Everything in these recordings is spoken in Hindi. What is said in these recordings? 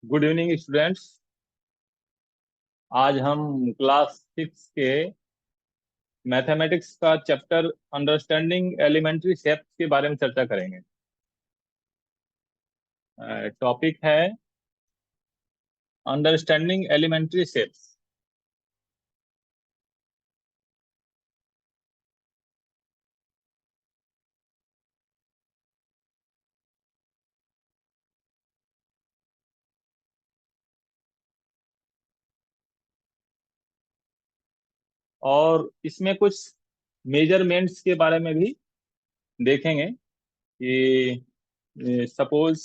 Good evening students. आज हम क्लास 6 के मैथमेटिक्स का चैप्टर अंडरस्टैंडिंग एलिमेंट्री शेप्स के बारे में चर्चा करेंगे। टॉपिक है अंडरस्टैंडिंग एलिमेंट्री शेप्स। और इसमें कुछ मेजरमेंट्स के बारे में भी देखेंगे कि सपोज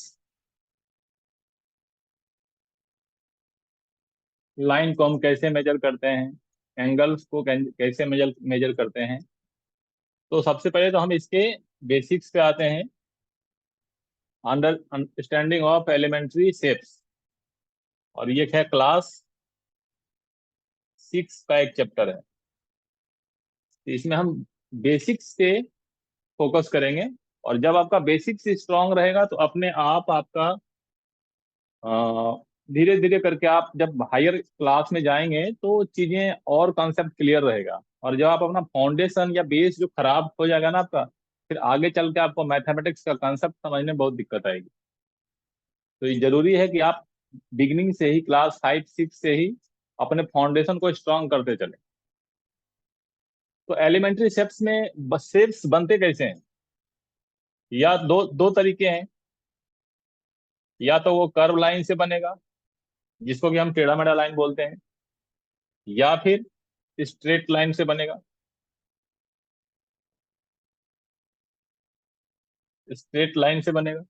लाइन को हम कैसे मेजर करते हैं, एंगल्स को कैसे मेजर मेजर करते हैं। तो सबसे पहले तो हम इसके बेसिक्स पे आते हैं। अंडरस्टैंडिंग ऑफ एलिमेंट्री शेप्स, और ये है क्लास 6 का एक चैप्टर है। तो इसमें हम बेसिक्स पे फोकस करेंगे। और जब आपका बेसिक्स स्ट्रांग रहेगा तो अपने आप आपका धीरे धीरे करके आप जब हायर क्लास में जाएंगे तो चीजें और कॉन्सेप्ट क्लियर रहेगा। और जब आप अपना फाउंडेशन या बेस जो खराब हो जाएगा ना आपका, फिर आगे चल के आपको मैथमेटिक्स का कॉन्सेप्ट समझने में बहुत दिक्कत आएगी। तो ये जरूरी है कि आप बिगिनिंग से ही क्लास 5 6 से ही अपने फाउंडेशन को स्ट्रांग करते चले। तो एलिमेंट्री शेप्स में शेप्स बनते कैसे हैं? या दो दो तरीके हैं। या तो वो कर्व लाइन से बनेगा, जिसको कि हम टेढ़ा मेढ़ा लाइन बोलते हैं, या फिर स्ट्रेट लाइन से बनेगा। स्ट्रेट लाइन से बनेगा।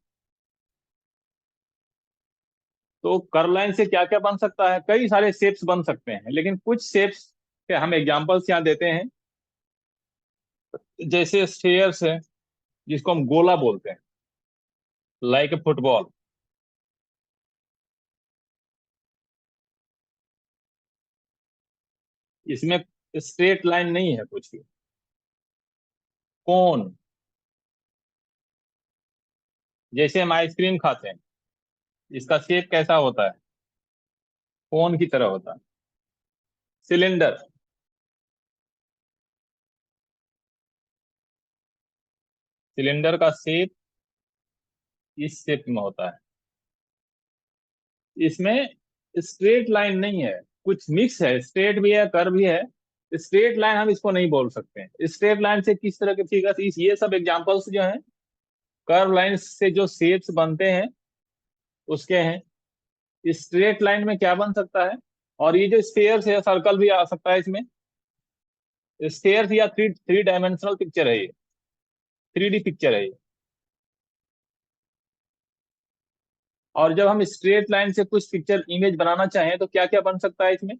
तो कर्व लाइन से क्या क्या बन सकता है? कई सारे शेप्स बन सकते हैं, लेकिन कुछ शेप्स के हम एग्जांपल्स यहाँ देते हैं। जैसे स्फेयर्स है, जिसको हम गोला बोलते हैं, लाइक ए फुटबॉल। इसमें स्ट्रेट लाइन नहीं है कुछ भी। कोन, जैसे हम आइसक्रीम खाते हैं, इसका शेप कैसा होता है? कोन की तरह होता है। सिलेंडर, सिलेंडर का शेप इस शेप में होता है। इसमें स्ट्रेट लाइन नहीं है, कुछ मिक्स है, स्ट्रेट भी है कर्व भी है। स्ट्रेट लाइन हम इसको नहीं बोल सकते हैं। स्ट्रेट लाइन से किस तरह के फिगर्स, इस ये सब एग्जांपल्स जो हैं कर्व लाइन से जो शेप्स बनते हैं उसके हैं। स्ट्रेट लाइन में क्या बन सकता है? और ये जो स्फेयर्स है, सर्कल भी आ सकता है इसमें। स्फेयर्स या थ्री थ्री डायमेंशनल पिक्चर है ये, 3D पिक्चर है ये। और जब हम स्ट्रेट लाइन से कुछ पिक्चर इमेज बनाना चाहें तो क्या क्या बन सकता है इसमें?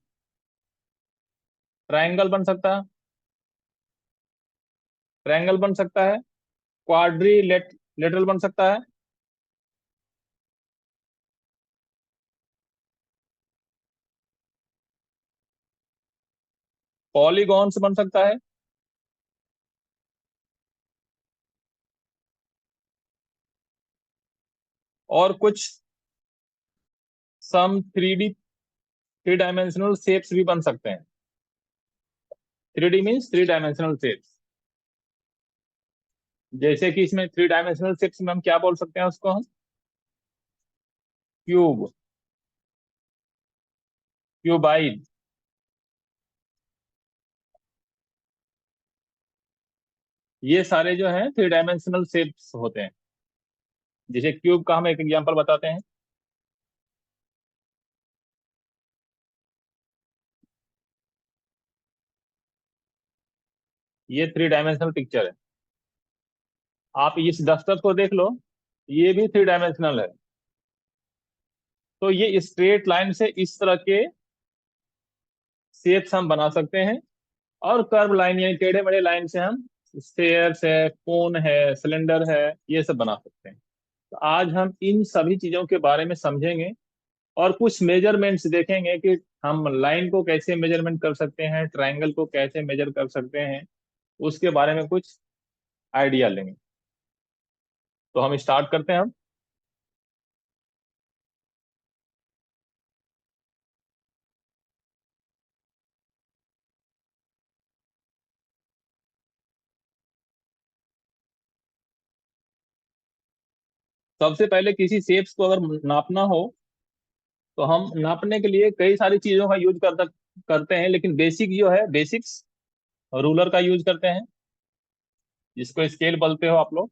ट्रायंगल बन सकता है, ट्रायंगल बन सकता है, लेटरल बन सकता है, पॉलीगॉन्स बन सकता है, और कुछ सम 3 डायमेंशनल शेप्स भी बन सकते हैं। 3D means 3 dimensional shapes. जैसे कि इसमें 3 डायमेंशनल शेप्स में हम क्या बोल सकते हैं उसको? हम क्यूब, क्यूबाइड, ये सारे जो हैं 3 डायमेंशनल शेप्स होते हैं। जैसे क्यूब का हम एक एग्जांपल बताते हैं। ये 3 डायमेंशनल पिक्चर है। आप इस दस्तखत को देख लो, ये भी 3 डायमेंशनल है। तो ये स्ट्रेट लाइन से इस तरह के शेप्स हम बना सकते हैं। और कर्व लाइन यानी टेढ़े मेढ़े लाइन से हम स्फेयर्स है, कोन है, सिलेंडर है, ये सब बना सकते हैं। तो आज हम इन सभी चीजों के बारे में समझेंगे। और कुछ मेजरमेंट्स देखेंगे कि हम लाइन को कैसे मेजरमेंट कर सकते हैं, ट्रायंगल को कैसे मेजर कर सकते हैं, उसके बारे में कुछ आइडिया लेंगे। तो हम स्टार्ट करते हैं। हम सबसे पहले किसी शेप्स को अगर नापना हो तो हम नापने के लिए कई सारी चीजों का यूज करते हैं, लेकिन बेसिक जो है, बेसिक्स रूलर का यूज करते हैं, जिसको स्केल बोलते हो आप लोग।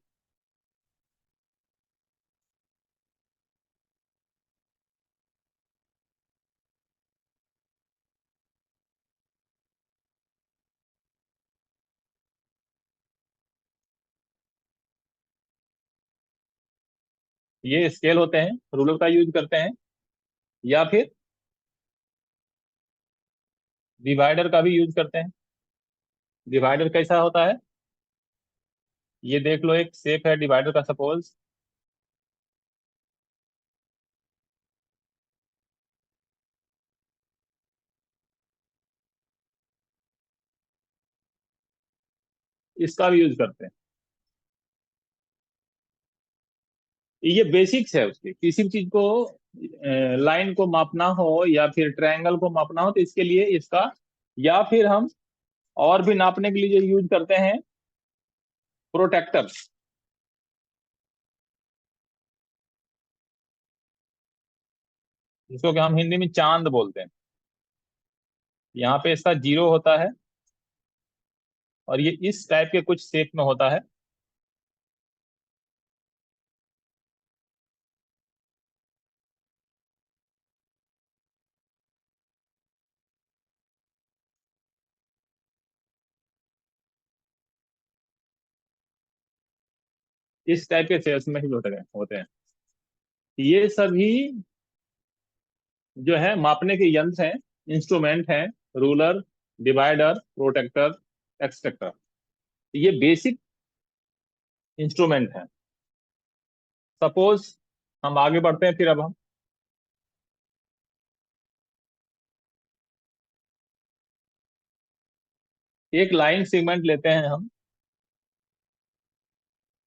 ये स्केल होते हैं, रूलर का यूज करते हैं। या फिर डिवाइडर का भी यूज करते हैं। डिवाइडर कैसा होता है? ये देख लो, एक शेप है डिवाइडर का, सपोज। इसका भी यूज करते हैं। ये बेसिक्स है उसके, किसी भी चीज को, लाइन को मापना हो या फिर ट्रायंगल को मापना हो तो इसके लिए इसका। या फिर हम और भी नापने के लिए जो यूज करते हैं, प्रोटेक्टर, जिसको कि हम हिंदी में चांद बोलते हैं। यहाँ पे इसका जीरो होता है, और ये इस टाइप के कुछ शेप में होता है। इस टाइप के शेप्स में ही होते हैं। ये सभी जो है मापने के यंत्र हैं, इंस्ट्रूमेंट हैं। रूलर, डिवाइडर, प्रोटेक्टर, एक्सट्रैक्टर, ये बेसिक इंस्ट्रूमेंट हैं। सपोज हम आगे बढ़ते हैं, फिर अब हम एक लाइन सेगमेंट लेते हैं हम।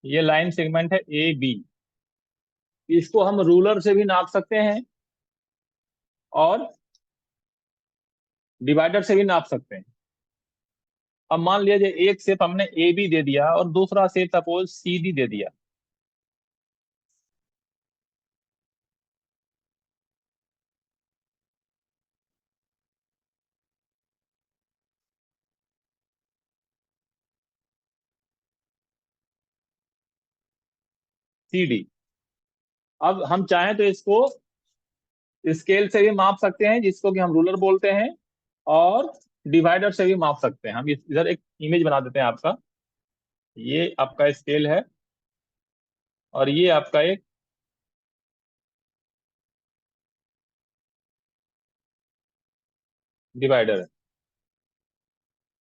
ये लाइन सेगमेंट है ए बी। इसको हम रूलर से भी नाप सकते हैं और डिवाइडर से भी नाप सकते हैं। अब मान लीजिए एक शेप हमने ए बी दे दिया और दूसरा शेप सपोज सी डी दे दिया। C D. अब हम चाहें तो इसको स्केल से भी माप सकते हैं, जिसको कि हम रूलर बोलते हैं, और डिवाइडर से भी माप सकते हैं। हम इधर एक इमेज बना देते हैं आपका। ये आपका स्केल है, और ये आपका एक डिवाइडर है।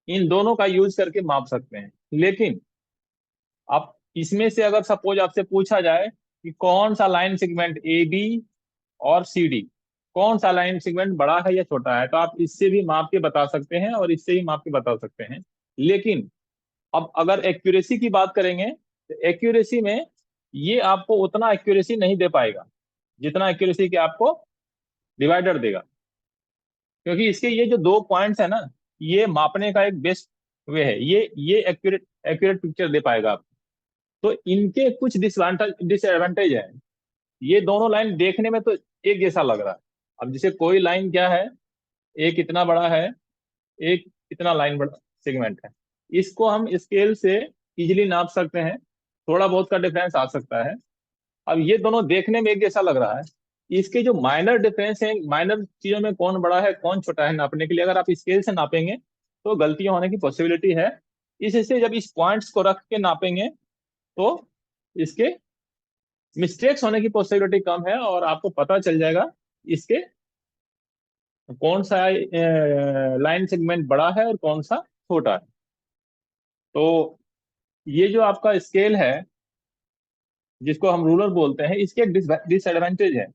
इन दोनों का यूज करके माप सकते हैं। लेकिन आप इसमें से अगर सपोज आपसे पूछा जाए कि कौन सा लाइन सेगमेंट ए बी और सी डी, कौन सा लाइन सेगमेंट बड़ा है या छोटा है, तो आप इससे भी माप के बता सकते हैं और इससे भी माप के बता सकते हैं। लेकिन अब अगर एक्यूरेसी की बात करेंगे तो एक्यूरेसी में ये आपको उतना एक्यूरेसी नहीं दे पाएगा जितना एक्यूरेसी के आपको डिवाइडर देगा। क्योंकि इसके ये जो दो पॉइंट्स है ना, ये मापने का एक बेस्ट वे है। ये एक्यूरेट एक्यूरेट पिक्चर दे पाएगा आपको। तो इनके कुछ डिसएडवांटेज है। ये दोनों लाइन देखने में तो एक जैसा लग रहा है। अब जैसे कोई लाइन क्या है, एक इतना बड़ा है, एक इतना लाइन बड़ा सेगमेंट है। इसको हम स्केल से इजीली नाप सकते हैं। थोड़ा बहुत का डिफरेंस आ सकता है। अब ये दोनों देखने में एक जैसा लग रहा है। इसके जो माइनर डिफरेंस है, माइनर चीजों में कौन बड़ा है कौन छोटा है नापने के लिए अगर आप स्केल से नापेंगे तो गलतियां होने की पॉसिबिलिटी है। इससे जब इस पॉइंट्स को रख के नापेंगे तो इसके मिस्टेक्स होने की पॉसिबिलिटी कम है, और आपको पता चल जाएगा इसके कौन सा लाइन सेगमेंट बड़ा है और कौन सा छोटा है। तो ये जो आपका स्केल है, जिसको हम रूलर बोलते हैं, इसके डिसएडवांटेज है।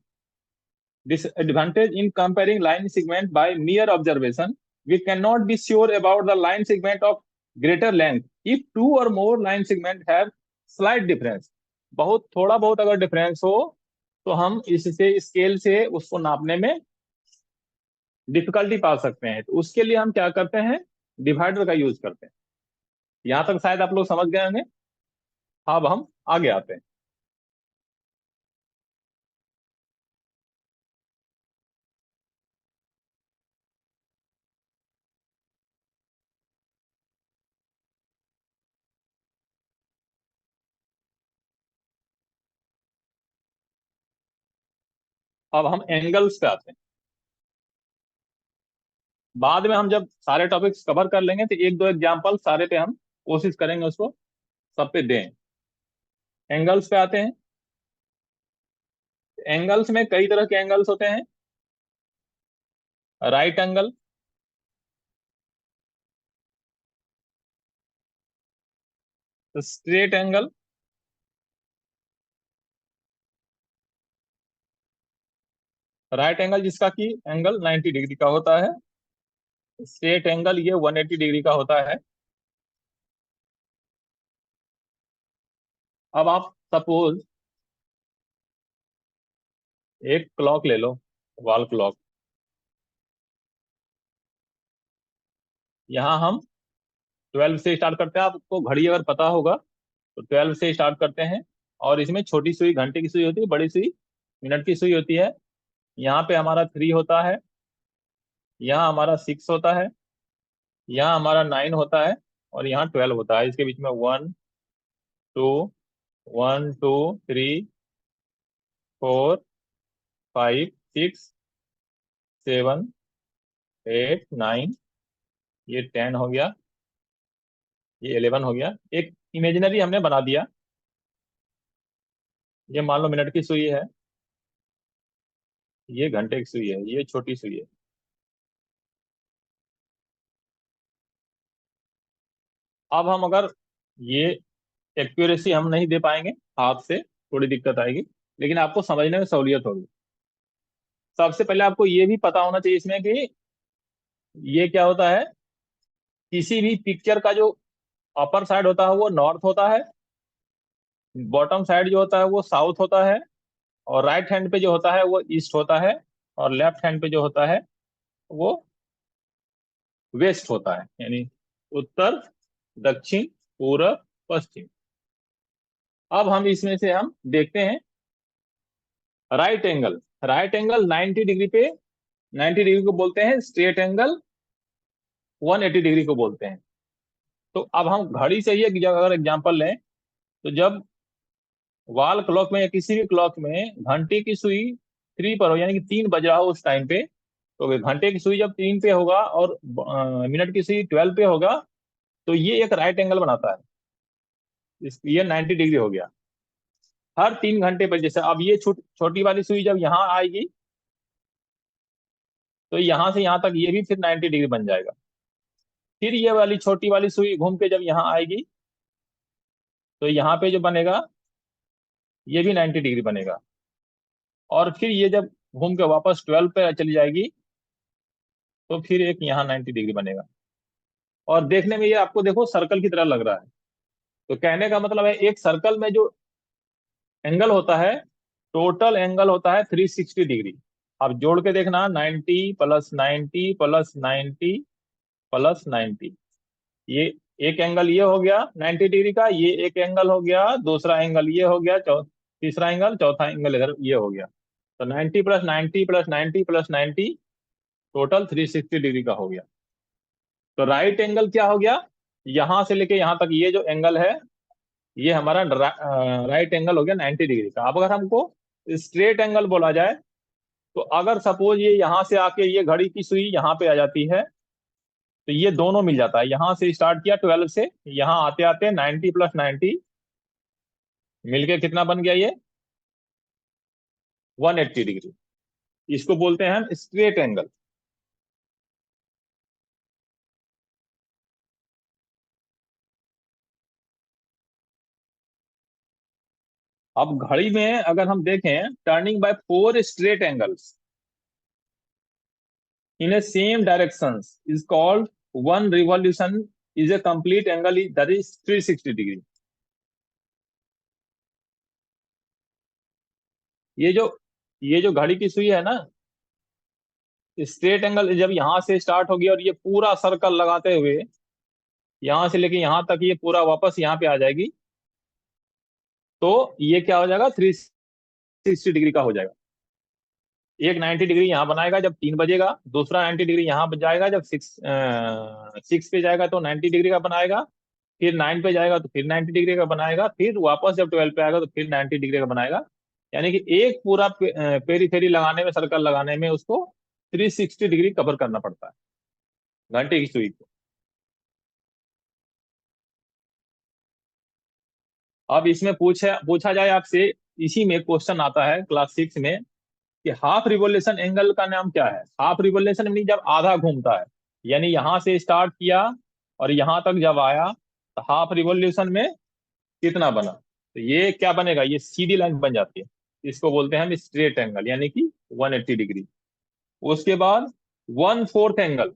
Disadvantage in comparing line segment by mere observation, we cannot be sure about the line segment of greater length if two or more line segment have slight difference। बहुत थोड़ा बहुत अगर डिफरेंस हो तो हम इससे स्केल से उसको नापने में डिफिकल्टी पा सकते हैं। तो उसके लिए हम क्या करते हैं, डिवाइडर का यूज करते हैं। यहाँ तक शायद आप लोग समझ गए होंगे। अब हम आगे आते हैं। अब हम एंगल्स पे आते हैं। बाद में हम जब सारे टॉपिक्स कवर कर लेंगे तो एक दो एग्जाम्पल सारे पे हम कोशिश करेंगे उसको सब पे दें। एंगल्स पे आते हैं। एंगल्स में कई तरह के एंगल्स होते हैं। Right angle, straight angle, right angle जिसका कि एंगल 90 डिग्री का होता है। स्ट्रेट एंगल ये 180 डिग्री का होता है। अब आप सपोज एक क्लॉक ले लो, वॉल क्लॉक। यहाँ हम 12 से स्टार्ट करते हैं। आपको घड़ी अगर पता होगा तो 12 से स्टार्ट करते हैं। और इसमें छोटी सुई घंटे की सुई होती है, बड़ी सुई मिनट की सुई होती है। यहाँ पे हमारा 3 होता है, यहाँ हमारा 6 होता है, यहाँ हमारा 9 होता है, और यहाँ 12 होता है। इसके बीच में 1 2, 1 2 3 4 5 6 7 8 9। ये 10 हो गया, ये 11 हो गया। एक इमेजिनरी हमने बना दिया। ये मान लो मिनट की सुई है, ये घंटे की सुई है, ये छोटी सुई है। अब हम अगर ये एक्यूरेसी हम नहीं दे पाएंगे हाथ से, थोड़ी दिक्कत आएगी, लेकिन आपको समझने में सहूलियत होगी। सबसे पहले आपको ये भी पता होना चाहिए इसमें कि ये क्या होता है। किसी भी पिक्चर का जो अपर साइड होता है वो नॉर्थ होता है, बॉटम साइड जो होता है वो साउथ होता है, और राइट हैंड पे जो होता है वो ईस्ट होता है, और लेफ्ट हैंड पे जो होता है वो वेस्ट होता है, यानी उत्तर, दक्षिण, पूरब, पश्चिम। अब हम इसमें से हम देखते हैं right angle. Right angle 90 degree पे, 90 डिग्री को बोलते हैं स्ट्रेट एंगल, 180 डिग्री को बोलते हैं। तो अब हम घड़ी से ही अगर एग्जांपल लें, तो जब वॉल क्लॉक में या किसी भी क्लॉक में घंटे की सुई 3 पर हो, यानी कि 3 बज रहा हो उस टाइम पे, तो घंटे की सुई जब 3 पे होगा और मिनट की सुई 12 पे होगा, तो ये एक राइट एंगल बनाता है। ये 90 डिग्री हो गया। हर 3 घंटे पर, जैसे अब ये छोटी वाली सुई जब यहाँ आएगी, तो यहाँ से यहाँ तक ये भी फिर 90 डिग्री बन जाएगा। फिर ये वाली छोटी वाली सुई घूम के जब यहाँ आएगी, तो यहाँ पे जो बनेगा ये भी 90 डिग्री बनेगा। और फिर ये जब घूम के वापस 12 पे चली जाएगी, तो फिर एक यहाँ 90 डिग्री बनेगा। और देखने में ये आपको देखो सर्कल की तरह लग रहा है। तो कहने का मतलब है एक सर्कल में जो एंगल होता है, टोटल एंगल होता है 360 डिग्री। अब जोड़ के देखना, 90 + 90 + 90 + 90। ये एक एंगल ये हो गया 90 डिग्री का, ये एक एंगल हो गया, दूसरा एंगल ये हो गया, तीसरा एंगल, चौथा एंगल इधर ये हो गया। तो 90 + 90 + 90 + 90 टोटल 360 डिग्री का हो गया। तो राइट एंगल क्या हो गया, यहां से लेके यहां तक ये जो एंगल है, ये हमारा राइट एंगल हो गया 90 डिग्री का। अब अगर हमको स्ट्रेट एंगल बोला जाए, तो अगर सपोज ये यहां से आके ये घड़ी की सुई यहाँ पे आ जाती है, तो ये दोनों मिल जाता है। यहां से स्टार्ट किया 12 से, यहाँ आते आते 90 + 90 मिलके कितना बन गया, ये 180 डिग्री। इसको बोलते हैं हम स्ट्रेट एंगल। अब घड़ी में अगर हम देखें, turning by 4 straight angles in a same directions is called one revolution is a complete angle that is 360 degree. ये जो ये जो घड़ी की सुई है ना, स्ट्रेट एंगल जब यहाँ से स्टार्ट होगी और ये पूरा सर्कल लगाते हुए यहाँ से लेके यहाँ तक ये पूरा वापस यहाँ पे आ जाएगी, तो ये क्या हो जाएगा, 360 डिग्री का हो जाएगा। एक 90 डिग्री यहाँ बनाएगा जब 3 बजेगा, दूसरा 90 डिग्री यहाँ जाएगा जब 6 पे जाएगा तो 90 डिग्री का बनाएगा, फिर 9 पे जाएगा तो फिर 90 डिग्री का बनाएगा, फिर वापस जब 12 पे आएगा तो फिर 90 डिग्री का बनाएगा। यानी कि एक पूरा पेरीफेरी लगाने में, सर्कल लगाने में उसको 360 डिग्री कवर करना पड़ता है घंटे की सुई को। अब इसमें पूछा पूछा जाए आपसे, इसी में क्वेश्चन आता है क्लास 6 में, कि हाफ रिवोल्यूशन एंगल का नाम क्या है। हाफ रिवोल्यूशन मीन जब आधा घूमता है, यानी यहां से स्टार्ट किया और यहां तक जब आया, तो हाफ रिवोल्यूशन में कितना बना। तो ये क्या बनेगा, ये सीधी लाइन बन जाती है। इसको बोलते हैं हम स्ट्रेट एंगल, यानी कि 180 डिग्री। उसके बाद 1/4 एंगल।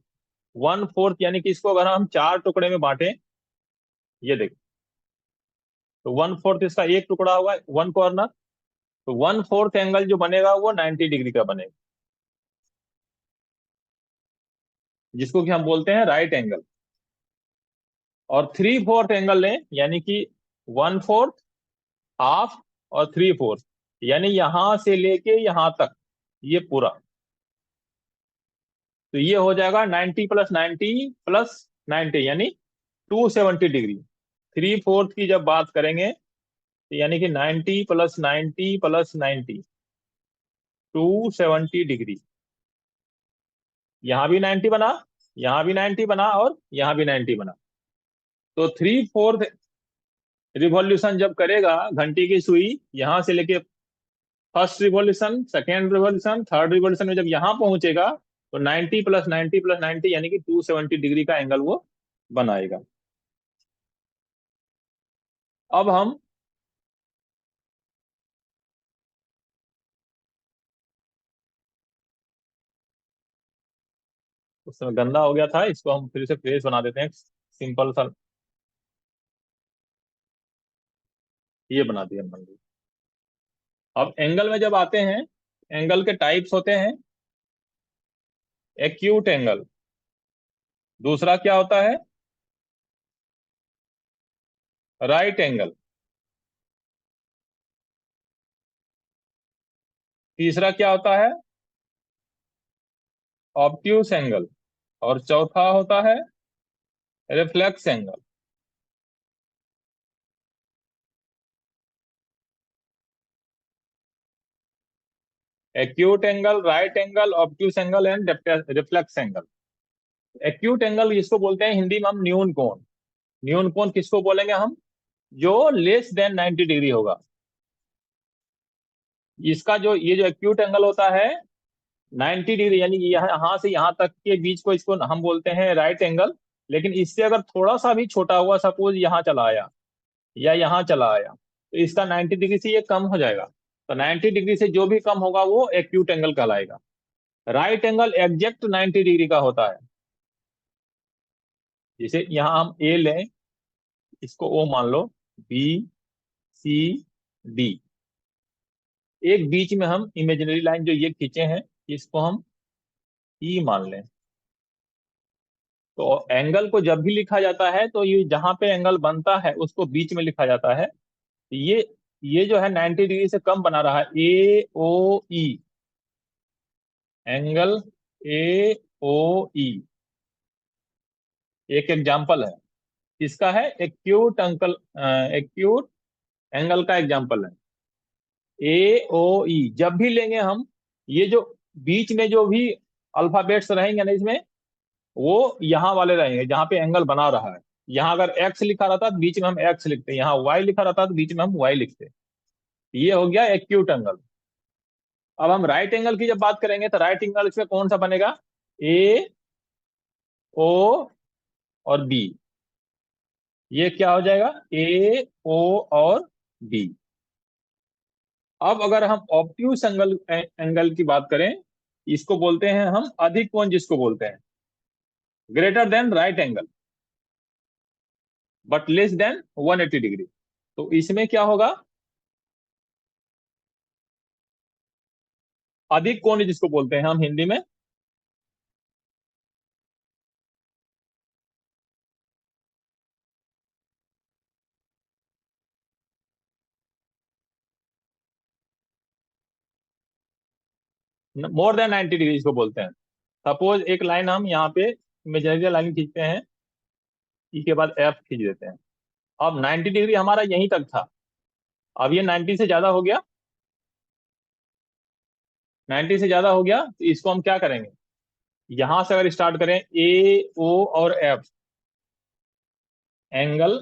1/4 यानी कि इसको अगर हम 4 टुकड़े में बांटे, ये देखो, तो 1/4 इसका एक टुकड़ा होगा, वन कॉर्नर। तो 1/4 एंगल जो बनेगा वो 90 डिग्री का बनेगा, जिसको कि हम बोलते हैं राइट एंगल। और 3/4 एंगल लें, यानी कि 1/4, हाफ और 3/4, यानी यहां से लेके यहां तक, ये पूरा। तो ये हो जाएगा 90 + 90 + 90, यानी 270 डिग्री। 3/4 की जब बात करेंगे, तो यानी कि 90 + 90 + 90, 270 डिग्री। यहां भी 90 बना, यहां भी 90 बना, और यहां भी 90 बना। तो 3/4 रिवॉल्यूशन जब करेगा घंटी की सुई, यहां से लेके first revolution, second revolution, third revolution में जब यहां पहुंचेगा, तो 90 + 90 + 90, यानी कि 270 डिग्री का एंगल वो बनाएगा। अब हम, उस समय गंदा हो गया था, इसको हम फिर से फ्रेश बना देते हैं, सिंपल सा। ये बना दिया मान लीजिए। अब एंगल में जब आते हैं, एंगल के टाइप्स होते हैं। एक्यूट एंगल, दूसरा क्या होता है, राइट एंगल, तीसरा क्या होता है, ऑब्ट्यूस एंगल, और चौथा होता है reflex angle. Acute angle, right angle, obtuse angle and reflex angle. Acute angle इसको बोलते हैं हिंदी में हम न्यून कोण। न्यून कोण किसको बोलेंगे हम, जो लेस देन 90 डिग्री होगा। इसका जो ये जो एक्यूट एंगल होता है 90 डिग्री, यानी यहाँ से यहाँ तक के बीच को, इसको हम बोलते हैं राइट एंगल। लेकिन इससे अगर थोड़ा सा भी छोटा हुआ, सपोज यहाँ चला आया या यहाँ चला आया, तो इसका 90 डिग्री से ये कम हो जाएगा। तो 90 डिग्री से जो भी कम होगा वो एक्यूट एंगल कहलाएगा। राइट एंगल एग्जैक्ट 90 डिग्री का होता है। जैसे यहाँ हम ए लें, इसको ओ मान लो, बी, सी, डी। एक बीच में हम इमेजिनरी लाइन जो ये खींचे हैं, इसको हम ई मान लें। तो एंगल को जब भी लिखा जाता है, तो ये जहां पे एंगल बनता है उसको बीच में लिखा जाता है। ये जो है 90 डिग्री से कम बना रहा है, ए ओ ई, एंगल ए ओ ई, एक एग्जाम्पल है। इसका है एक्यूट अंकल, एक्यूट एंगल का एग्जाम्पल है ए ओ ई। जब भी लेंगे हम, ये जो बीच में जो भी अल्फाबेट्स रहेंगे ना इसमें, वो यहाँ वाले रहेंगे जहाँ पे एंगल बना रहा है। यहाँ अगर एक्स लिखा रहता तो बीच में हम एक्स लिखते, यहाँ वाई लिखा रहता तो बीच में हम वाई लिखते। ये हो गया एक्यूट एंगल। अब हम राइट एंगल की जब बात करेंगे, तो राइट एंगल इसमें कौन सा बनेगा, ए ओ और बी। ये क्या हो जाएगा, ए ओ और बी। अब अगर हम ऑब्ट्यूस एंगल एंगल की बात करें, इसको बोलते हैं हम अधिक कोण, जिसको बोलते हैं greater than right angle but less than 180 degree. तो इसमें क्या होगा, अधिक कोण जिसको बोलते हैं हम हिंदी में, मोर देन 90 डिग्री इसको बोलते हैं। सपोज एक लाइन हम यहाँ पे इमेजिनरी लाइन खींचते हैं, ई के बाद एफ खींच देते हैं। अब 90 डिग्री हमारा यहीं तक था, अब ये 90 से ज्यादा हो गया, 90 से ज्यादा हो गया तो इसको हम क्या करेंगे, यहां से अगर स्टार्ट करें ए ओ और F, angle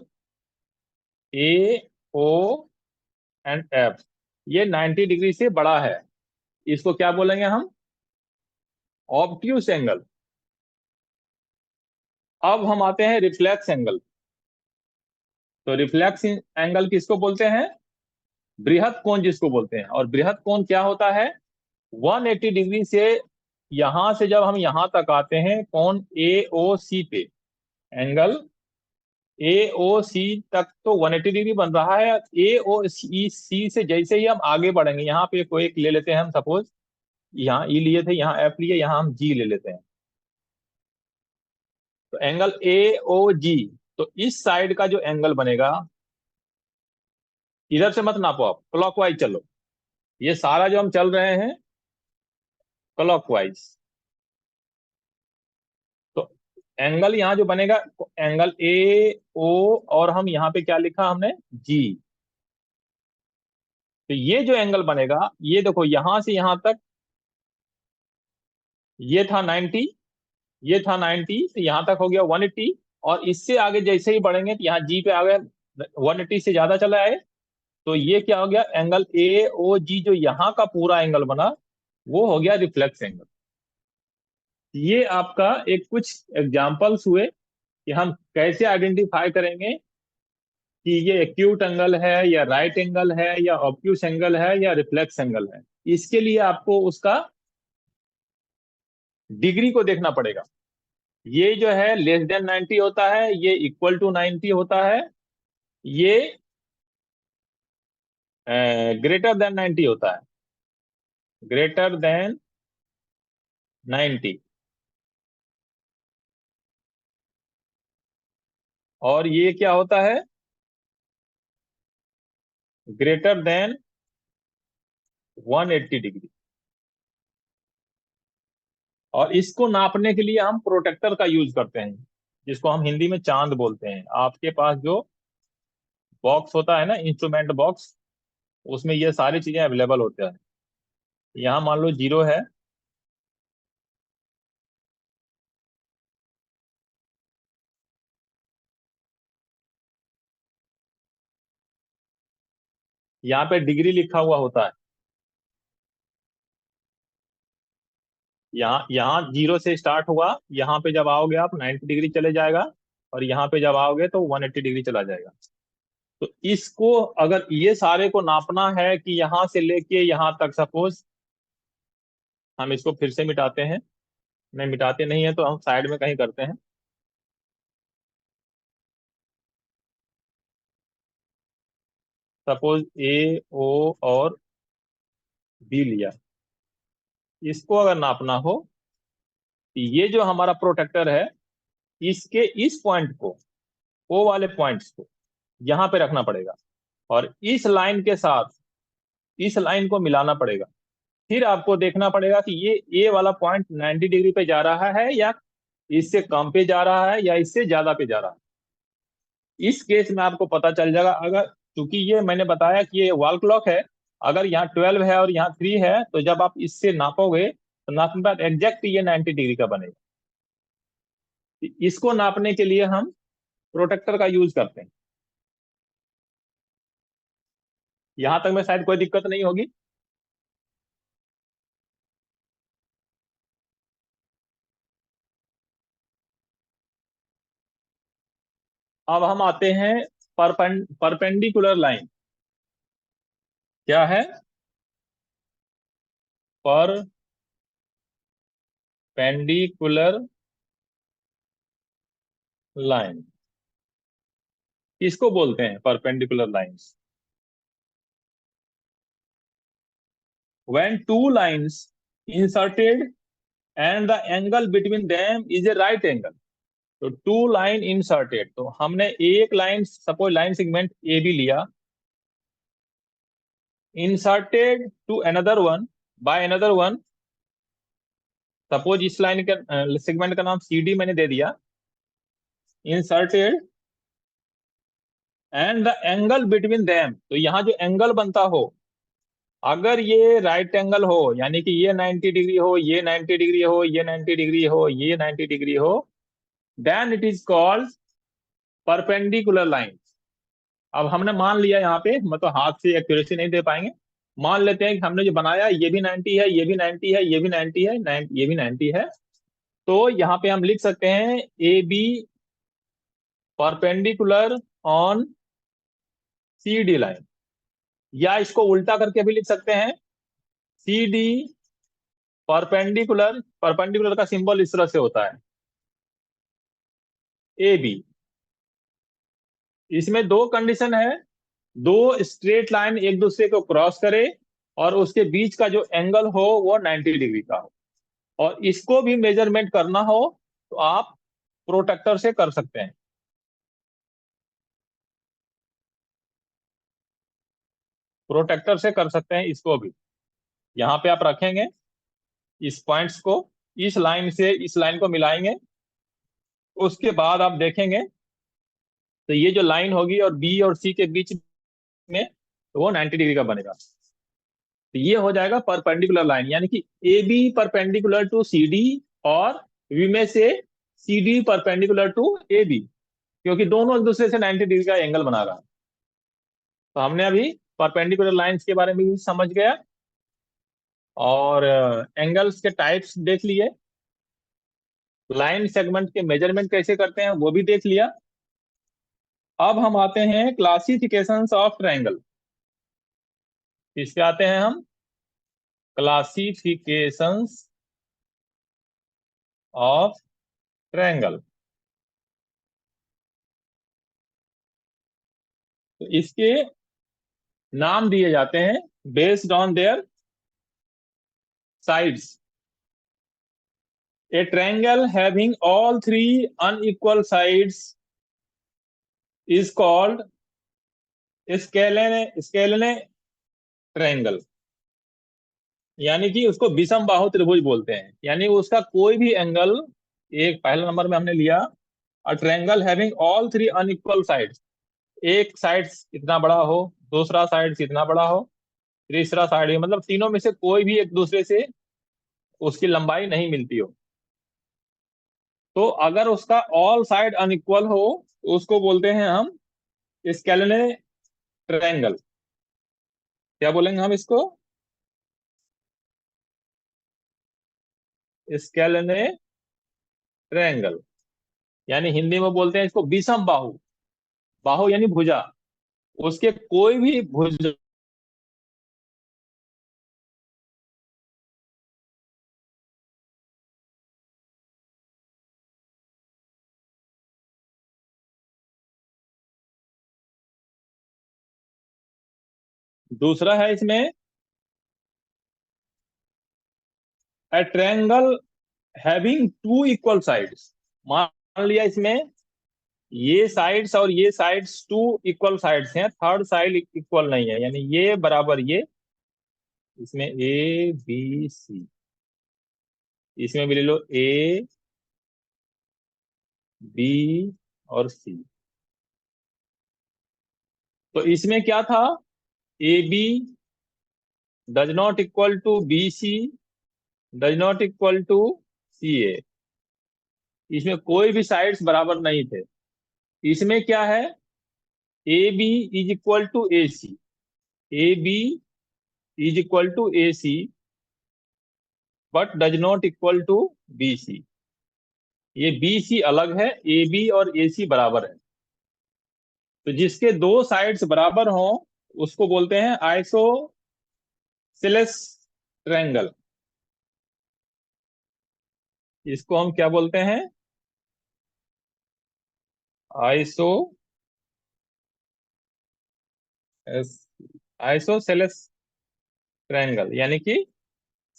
A O and F, ये 90 डिग्री से बड़ा है, इसको क्या बोलेंगे हम, ऑब्ट्यूस एंगल। अब हम आते हैं रिफ्लेक्स एंगल। तो रिफ्लेक्स एंगल किसको बोलते हैं, बृहद कोण जिसको बोलते हैं। और बृहद कोण क्या होता है, 180 डिग्री से, यहां से जब हम यहां तक आते हैं कोण ए ओ सी पे, एंगल ए ओ सी तक तो 180 डिग्री बन रहा है। ए ओ सी से जैसे ही हम आगे बढ़ेंगे, यहाँ पे कोई एक ले लेते हैं हम, सपोज यहाँ ई लिए थे, यहाँ एफ लिए, यहाँ हम जी ले लेते हैं। तो एंगल ए ओ जी, तो इस साइड का जो एंगल बनेगा, इधर से मत नापो आप, क्लॉकवाइज चलो, ये सारा जो हम चल रहे हैं क्लॉकवाइज। तो एंगल यहाँ जो बनेगा, एंगल ए ओ, और हम यहाँ पे क्या लिखा हमने, जी। तो ये जो एंगल बनेगा, ये देखो यहां से यहां तक ये था 90, ये था 90, तो यहां तक हो गया 180। और इससे आगे जैसे ही बढ़ेंगे तो यहाँ जी पे आ गए, 180 से ज्यादा चला है, तो ये क्या हो गया, एंगल ए ओ जी जो यहाँ का पूरा एंगल बना, वो हो गया रिफ्लेक्स एंगल। ये आपका एक कुछ एग्जांपल्स हुए कि हम कैसे आइडेंटिफाई करेंगे कि ये एक्यूट एंगल है या राइट एंगल है या ऑब्ट्यूस एंगल है या रिफ्लेक्स एंगल है। इसके लिए आपको उसका डिग्री को देखना पड़ेगा। ये जो है लेस देन 90 होता है, ये इक्वल टू 90 होता है, ये ग्रेटर देन 90 होता है, ग्रेटर देन 90। और ये क्या होता है, ग्रेटर देन 180 डिग्री। और इसको नापने के लिए हम प्रोटेक्टर का यूज करते हैं, जिसको हम हिंदी में चांद बोलते हैं। आपके पास जो बॉक्स होता है ना, इंस्ट्रूमेंट बॉक्स, उसमें ये सारी चीजें अवेलेबल होते हैं। यहाँ मान लो जीरो है, यहाँ पे डिग्री लिखा हुआ होता है। यहाँ यहाँ जीरो से स्टार्ट हुआ, यहाँ पे जब आओगे आप 90 डिग्री चले जाएगा, और यहाँ पे जब आओगे तो 180 डिग्री चला जाएगा। तो इसको, अगर ये सारे को नापना है कि यहाँ से लेके यहाँ तक, सपोज हम इसको फिर से मिटाते हैं, नहीं मिटाते नहीं है तो हम साइड में कहीं करते हैं। सपोज ए ओ और बी लिया, इसको अगर नापना हो, तो ये जो हमारा प्रोटेक्टर है, इसके इस पॉइंट को, ओ वाले पॉइंट्स को यहाँ पे रखना पड़ेगा, और इस लाइन के साथ इस लाइन को मिलाना पड़ेगा। फिर आपको देखना पड़ेगा कि ये ए वाला पॉइंट 90 डिग्री पे जा रहा है या इससे कम पे जा रहा है या इससे ज्यादा पे जा रहा है। इस केस में आपको पता चल जाएगा, अगर, क्योंकि ये मैंने बताया कि ये वॉल क्लॉक है, अगर यहाँ 12 है और यहाँ 3 है, तो जब आप इससे नापोगे तो नापने के बाद एग्जैक्ट ये 90 डिग्री का बनेगा। इसको नापने के लिए हम प्रोटेक्टर का यूज करते हैं। यहां तक में शायद कोई दिक्कत नहीं होगी। अब हम आते हैं परपेंडिकुलर लाइन। क्या है, परपेंडिकुलर लाइन किसको बोलते हैं, perpendicular lines, when two lines inserted and the angle between them is a right angle। तो टू लाइन इंसर्टेड, तो हमने एक line, suppose line segment A B लिया, inserted to another one by another one, suppose इस लाइन का सेगमेंट का नाम सी डी मैंने दे दिया, inserted and the angle between them, तो यहाँ जो एंगल बनता हो, अगर ये राइट एंगल हो, यानी कि ये 90 डिग्री हो, ये 90 डिग्री हो, ये 90 डिग्री हो, ये 90 डिग्री हो, then it is called perpendicular line. अब हमने मान लिया यहाँ पे, मतलब हाथ से एक्यूरेसी नहीं दे पाएंगे, मान लेते हैं कि हमने जो बनाया ये भी 90 है, ये भी 90 है, ये भी 90 है, ये भी 90 है। तो यहाँ पे हम लिख सकते हैं A B perpendicular on C D line, या इसको उल्टा करके भी लिख सकते हैं सी डी परपेंडिकुलर। परपेंडिकुलर का सिंबल इस तरह से होता है ए बी। इसमें दो कंडीशन है, दो स्ट्रेट लाइन एक दूसरे को क्रॉस करे और उसके बीच का जो एंगल हो वो 90 डिग्री का हो, और इसको भी मेजरमेंट करना हो तो आप प्रोटेक्टर से कर सकते हैं। प्रोटेक्टर से कर सकते हैं इसको भी। यहाँ पे आप रखेंगे इस पॉइंट्स को, इस लाइन से इस लाइन को मिलाएंगे, उसके बाद आप देखेंगे तो ये जो लाइन होगी और बी और सी के बीच में, तो वो 90 डिग्री का बनेगा। तो ये हो जाएगा परपेंडिकुलर लाइन, यानी कि A B perpendicular to C D, और वी में से C D perpendicular to A B, क्योंकि दोनों एक दूसरे से 90 डिग्री का एंगल बना रहा है। तो हमने अभी परपेंडिकुलर लाइंस के बारे में भी समझ गया, और एंगल्स के टाइप्स देख लिए, लाइन सेगमेंट के मेजरमेंट कैसे करते हैं वो भी देख लिया। अब हम आते हैं क्लासिफिकेशंस ऑफ ट्रायंगल। इससे आते हैं हम क्लासिफिकेशंस ऑफ ट्रायंगल। तो इसके नाम दिए जाते हैं based on their sides. A triangle having all three unequal sides is called scalene triangle, यानी कि उसको विषम बाहु त्रिभुज बोलते हैं। यानी उसका कोई भी एंगल, एक पहले नंबर में हमने लिया अ triangle having all three unequal sides, एक साइड इतना बड़ा हो, दूसरा साइड इतना बड़ा हो, तीसरा साइड, मतलब तीनों में से कोई भी एक दूसरे से उसकी लंबाई नहीं मिलती हो, तो अगर उसका ऑल साइड अनइक्वल हो तो उसको बोलते हैं हम स्केलेने ट्रायंगल। क्या बोलेंगे हम इसको? स्केलेने ट्रायंगल, यानी हिंदी में बोलते हैं इसको विषम बाहु। बाहु यानी भुजा, उसके कोई भी भुजा। दूसरा है इसमें a triangle having two equal sides. मान लिया इसमें ये साइड्स और ये साइड्स टू इक्वल साइड्स हैं, थर्ड साइड इक्वल नहीं है, यानी ये बराबर ये, इसमें ए बी सी, इसमें भी ले लो ए बी और सी। तो इसमें क्या था, A B does not equal to B C, does not equal to C A. इसमें कोई भी साइड्स बराबर नहीं थे। इसमें क्या है, A B is equal to A C, A B is equal to A C, but does not equal to B C. ये बी सी अलग है, ए बी और ए सी बराबर है। तो जिसके दो साइड्स बराबर हों उसको बोलते हैं आइसोसेलेस ट्रायंगल। इसको हम क्या बोलते हैं? आइसो आइसोसेलेस ट्रायंगल, यानी कि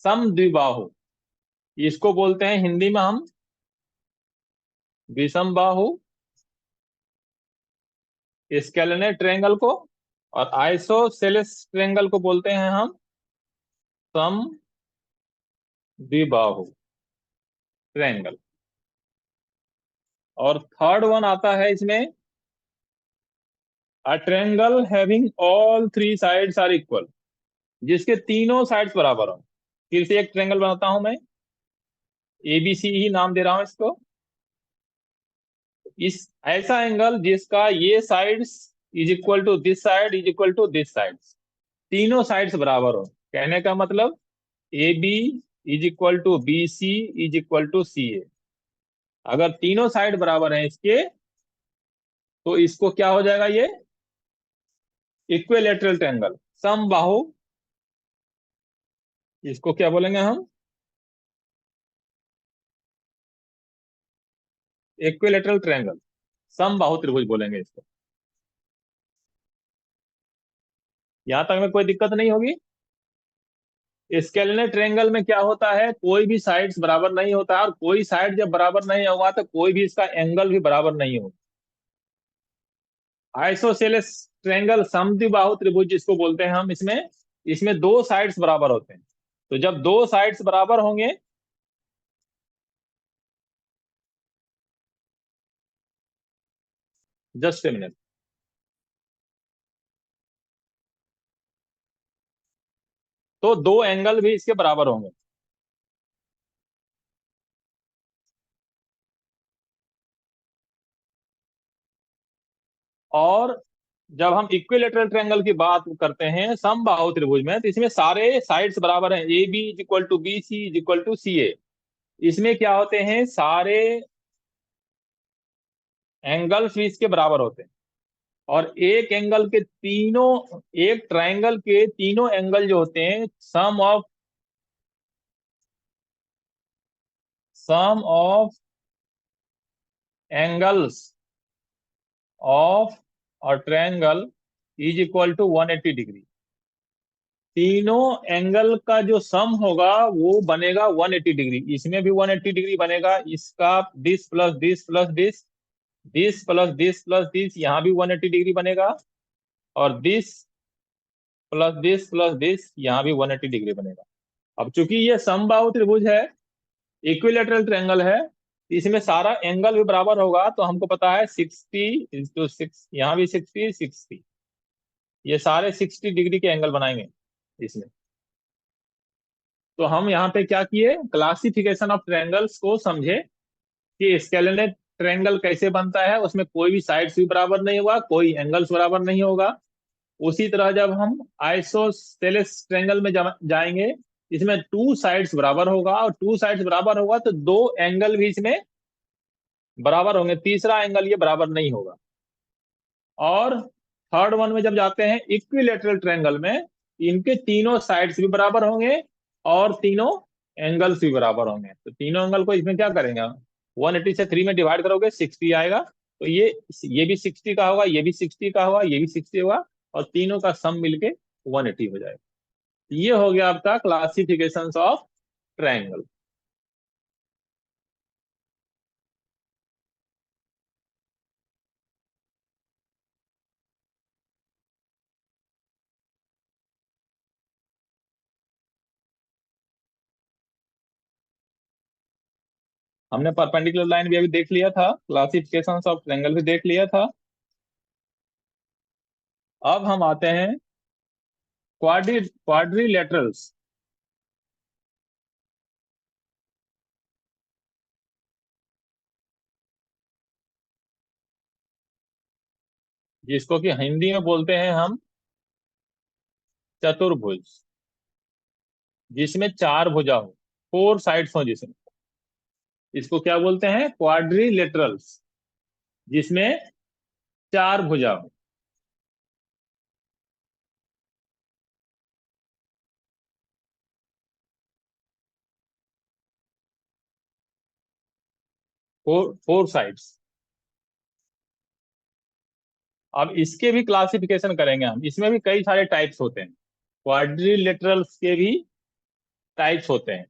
समद्विबाहु। इसको बोलते हैं हिंदी में हम विषम बाहु, स्केलेने ट्रायंगल को, और आइसोसेलेस ट्रायंगल को बोलते हैं हम समद्विबाहु ट्रायंगल। और थर्ड वन आता है इसमें a triangle having all three sides are equal. जिसके तीनों साइड्स बराबर हो। फिर से एक ट्रायंगल बनाता हूं मैं, ABC ही नाम दे रहा हूं इसको। इस ऐसा एंगल जिसका ये sides is equal to this side is equal to this side, तीनों साइड्स बराबर हो। कहने का मतलब AB is equal to BC is equal to CA। अगर तीनों साइड बराबर हैं इसके, तो इसको क्या हो जाएगा, ये इक्विलेटरल ट्रायंगल, समबाहु। इसको क्या बोलेंगे हम, इक्विलेटरल ट्रायंगल, समबाहु त्रिभुज बोलेंगे इसको। यहां तक में कोई दिक्कत नहीं होगी। स्केलिने ट्रायंगल में क्या होता है, कोई भी साइड्स बराबर नहीं होता, और कोई साइड जब बराबर नहीं होगा तो कोई भी इसका एंगल भी बराबर नहीं होगा। आइसोसेलेस ट्रायंगल, समद्विबाहु त्रिभुज जिसको बोलते हैं हम, इसमें इसमें दो साइड्स बराबर होते हैं। तो जब दो साइड्स बराबर होंगे, जस्ट ए मिनट, तो दो एंगल भी इसके बराबर होंगे। और जब हम इक्विलेटरल ट्रायंगल की बात करते हैं समबाहु त्रिभुज में, तो इसमें सारे साइड्स बराबर हैं, AB is equal to BC is equal to CA। इसमें क्या होते हैं, सारे एंगल्स भी इसके बराबर होते हैं। और एक एंगल के तीनों, एक ट्रायंगल के तीनों एंगल जो होते हैं, सम ऑफ एंगल्स ऑफ और ट्रायंगल इज इक्वल टू 180 डिग्री। तीनों एंगल का जो सम होगा वो बनेगा 180 डिग्री। इसमें भी 180 डिग्री बनेगा, इसका this plus this plus this, this plus this plus this, यहाँ भी 180 डिग्री बनेगा। और दिस प्लस दिस, यहाँ भी 180 डिग्री बनेगा। अब चूंकि ये समबाहु त्रिभुज है, इक्विलेटरल ट्रायंगल है, इसमें सारा एंगल भी बराबर होगा, तो हमको पता है 60 × 6, यहाँ भी 60 60, ये सारे 60 डिग्री के एंगल बनाएंगे इसमें। तो हम यहाँ पे क्या किए, क्लासिफिकेशन ऑफ ट्रायंगल्स को समझे कि स्केलिनेट ट्रायंगल कैसे बनता है। उसमें कोई भी साइड्स भी बराबर नहीं होगा, कोई एंगल्स बराबर नहीं होगा। उसी तरह जब हम आइसोसेलेस ट्रायंगल में जाएंगे, इसमें टू साइड्स बराबर होगा, और टू साइड्स बराबर होगा तो दो एंगल भी इसमें बराबर होंगे, तीसरा एंगल ये बराबर नहीं होगा। और थर्ड वन में जब जाते हैं इक्विलेटरल ट्रायंगल में, इनके तीनों साइड्स भी बराबर होंगे और तीनों एंगल्स भी बराबर होंगे। तो तीनों एंगल को इसमें क्या करेंगे, 180 से 3 में डिवाइड करोगे 60 आएगा। तो ये भी 60 का होगा, ये भी 60 का होगा, ये भी 60 होगा, और तीनों का सम मिलके 180 हो जाएगा। ये हो गया आपका क्लासिफिकेशन ऑफ ट्रायंगल। हमने परपेंडिकुलर लाइन भी अभी देख लिया था, क्लासिफिकेशन ऑफ ट्रायंगल भी देख लिया था। अब हम आते हैं क्वाड्रिलेटरल्स, जिसको कि हिंदी में बोलते हैं हम चतुर्भुज, जिसमें चार भुजा हो, फोर साइड्स हो जिसमें, इसको क्या बोलते हैं, क्वाड्रिलेटरल्स, जिसमें चार भुजा हो। Four four sides. अब इसके भी क्लासिफिकेशन करेंगे हम, इसमें भी कई सारे टाइप्स होते हैं, क्वाड्रिलेटरल्स के भी टाइप्स होते हैं।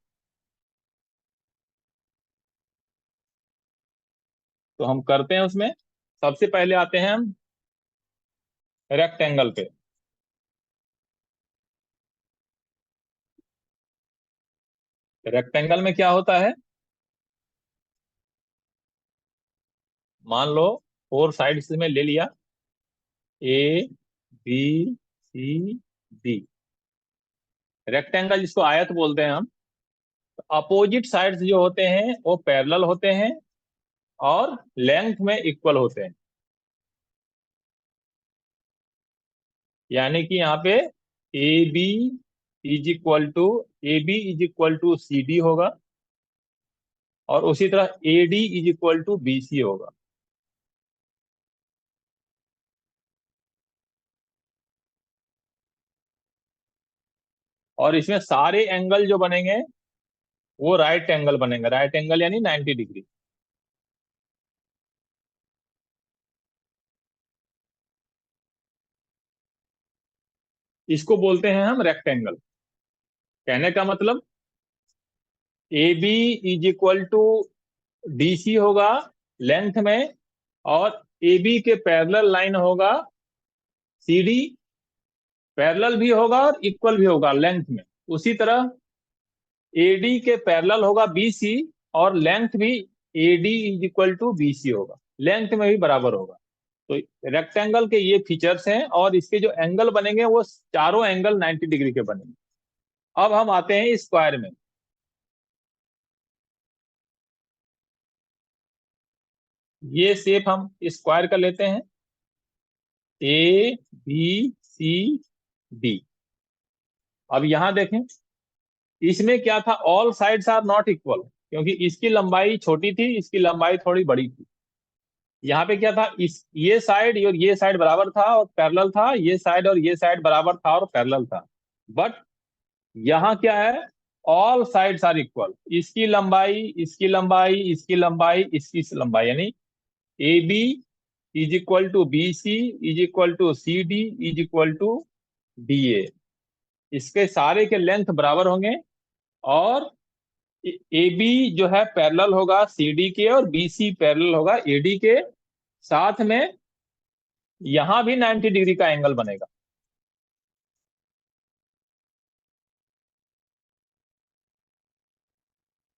तो हम करते हैं उसमें, सबसे पहले आते हैं हम रेक्टेंगल पे। रेक्टेंगल में क्या होता है, मान लो फोर साइड्स में ले लिया, A B C D। Rectangle जिसको आयत बोलते हैं हम, अपोजिट साइड्स जो होते हैं वो पैरेलल होते हैं और लेंथ में इक्वल होते हैं। यानी कि यहाँ पे A B is equal to C D होगा, और उसी तरह A D is equal to B C होगा। और इसमें सारे एंगल जो बनेंगे वो राइट एंगल बनेंगे, राइट एंगल यानी 90 डिग्री। इसको बोलते हैं हम रेक्टेंगल। कहने का मतलब A B is equal to D C होगा लेंथ में, और ए बी के पैरेलल लाइन होगा सी डी, पैरेलल भी होगा और इक्वल भी होगा लेंथ में। उसी तरह ए डी के पैरेलल होगा बी सी, और लेंथ भी A D is equal to B C होगा, लेंथ में भी बराबर होगा। तो रेक्टेंगल के ये फीचर्स हैं, और इसके जो एंगल बनेंगे वो चारों एंगल 90 डिग्री के बनेंगे। अब हम आते हैं स्क्वायर में। ये शेप हम स्क्वायर का लेते हैं, ए बी सी डी। अब यहां देखें, इसमें क्या था, all sides are not equal, क्योंकि इसकी लंबाई छोटी थी, इसकी लंबाई थोड़ी बड़ी थी। यहाँ पे क्या था, इस ये साइड और ये साइड बराबर था और पैरेलल था, ये साइड और ये साइड बराबर था और पैरेलल था। बट यहाँ क्या है, ऑल साइड्स आर इक्वल। इसकी लंबाई, इसकी लंबाई, इसकी लंबाई, इसकी लंबाई, यानी A B is equal to B C is equal to C D is equal to D A. इसके सारे के लेंथ बराबर होंगे, और ए बी जो है पैरेलल होगा सी डी के, और बी सी पैरेलल होगा ए डी के। साथ में यहां भी 90 डिग्री का एंगल बनेगा।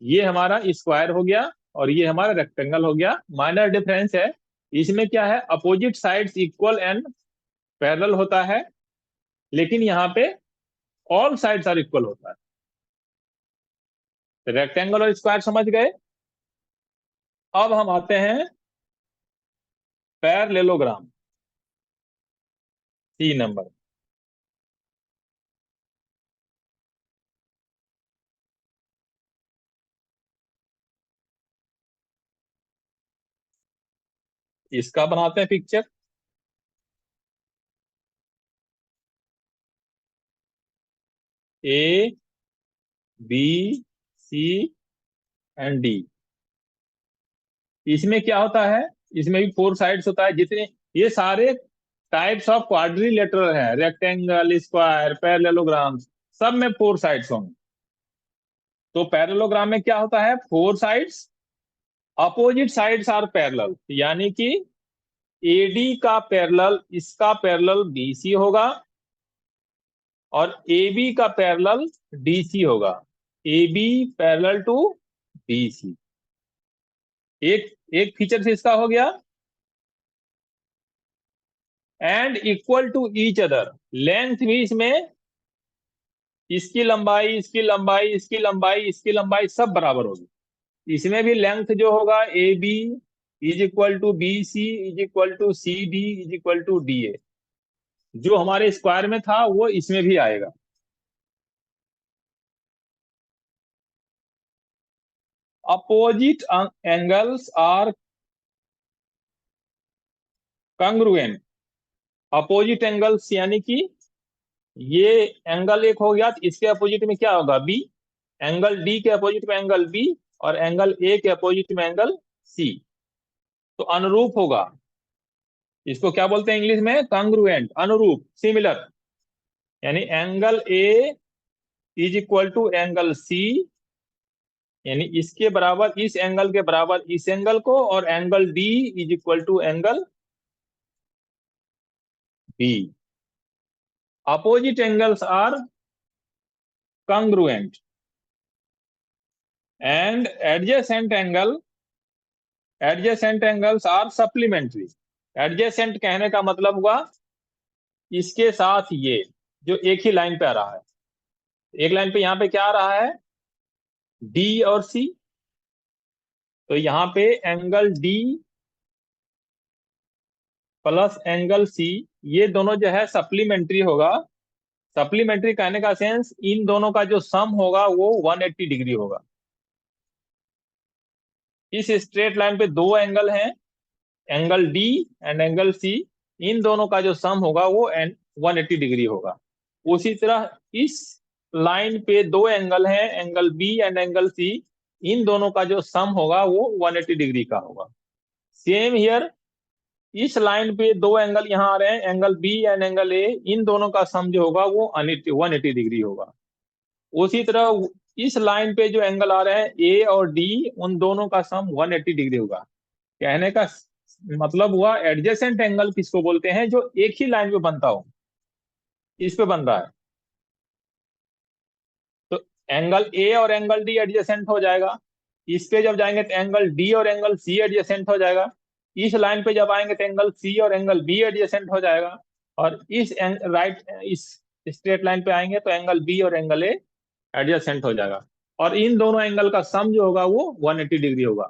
ये हमारा स्क्वायर हो गया और ये हमारा रेक्टेंगल हो गया। माइनर डिफरेंस है, इसमें क्या है, opposite sides equal and parallel होता है, लेकिन यहाँ पे ऑल साइड्स आर इक्वल होता है। रेक्टेंगल और स्क्वायर समझ गए। अब हम आते हैं पैरेललोग्राम, सी नंबर। इसका बनाते हैं picture. A B C and D. इसमें क्या होता है, इसमें भी फोर साइड्स होता है। जितने ये सारे टाइप्स ऑफ क्वाड्रिलेटरल है, रेक्टेंगल, स्क्वायर, पैरेललोग्राम, सब में फोर साइड्स होंगे। तो पैरेललोग्राम में क्या होता है, four sides, opposite sides are parallel, यानी कि एडी का पैरेलल इसका पैरेलल बीसी होगा, और ए बी का पैरेलल डीसी होगा। A B parallel to B C. एक एक फीचर से इसका हो गया। And equal to each other, length भी इसमें, इसकी लंबाई, इसकी लंबाई, इसकी लंबाई, इसकी लंबाई सब बराबर होगी। इसमें भी लेंथ जो होगा A B is equal to B C is equal to C D is equal to D A, जो हमारे स्क्वायर में था वो इसमें भी आएगा। Opposite angles are congruent. Opposite angles यानी कि ये एंगल एक हो गया, तो इसके अपोजिट में क्या होगा, बी। एंगल डी के अपोजिट में एंगल बी, और एंगल ए के अपोजिट में एंगल सी। तो अनुरूप होगा। इसको क्या बोलते हैं इंग्लिश में, कंग्रुएंट, अनुरूप, सिमिलर। यानी angle A is equal to angle C, यानी इसके बराबर, इस एंगल के बराबर इस एंगल को, और angle D is equal to angle B. Opposite angles are congruent and adjacent angles are supplementary। adjacent कहने का मतलब हुआ इसके साथ ये जो एक ही लाइन पे आ रहा है, एक लाइन पे यहाँ पे क्या आ रहा है, डी और सी। तो यहाँ पे angle D plus angle C, ये दोनों जो है सप्लीमेंट्री होगा। सप्लीमेंट्री कहने का सेंस, इन दोनों का जो सम होगा वो 180 डिग्री होगा। इस स्ट्रेट लाइन पे दो एंगल हैं, angle D and angle C, इन दोनों का जो सम होगा वो 180 डिग्री होगा। उसी तरह इस लाइन पे दो एंगल हैं, angle B and angle C, इन दोनों का जो सम होगा वो 180 डिग्री का होगा। सेम हियर, इस लाइन पे दो एंगल यहाँ आ रहे हैं, angle B and angle A, इन दोनों का सम जो होगा वो 180 डिग्री होगा। उसी तरह इस लाइन पे जो एंगल आ रहे हैं ए और डी, उन दोनों का सम 180 डिग्री होगा। कहने का मतलब हुआ एडजेसेंट एंगल किसको बोलते हैं, जो एक ही लाइन पे बनता हो, इस पे बन रहा है। तो एंगल ए और एंगल डी एडजेसेंट हो जाएगा। इस पे जब जाएंगे तो एंगल डी और एंगल सी एडजेसेंट हो जाएगा। इस लाइन पे जब आएंगे तो एंगल सी और एंगल बी एडजेसेंट हो जाएगा। और इस स्ट्रेट लाइन पे आएंगे तो एंगल बी और एंगल ए एडजेसेंट हो जाएगा। और इन दोनों एंगल का सम जो होगा वो 180 डिग्री होगा।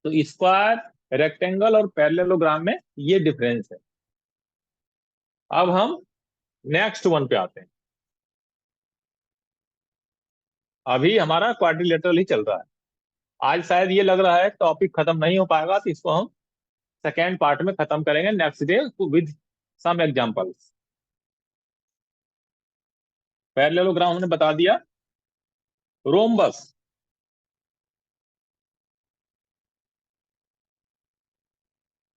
तो स्क्वायर, रेक्टेंगल और पैरेललोग्राम में ये डिफरेंस है। अब हम नेक्स्ट वन पे आते हैं। अभी हमारा क्वाड्रिलेटरल ही चल रहा है। आज शायद ये लग रहा है टॉपिक खत्म नहीं हो पाएगा, तो इसको हम सेकेंड पार्ट में खत्म करेंगे next day with some examples. Parallelogram हमने बता दिया। रोम्बस,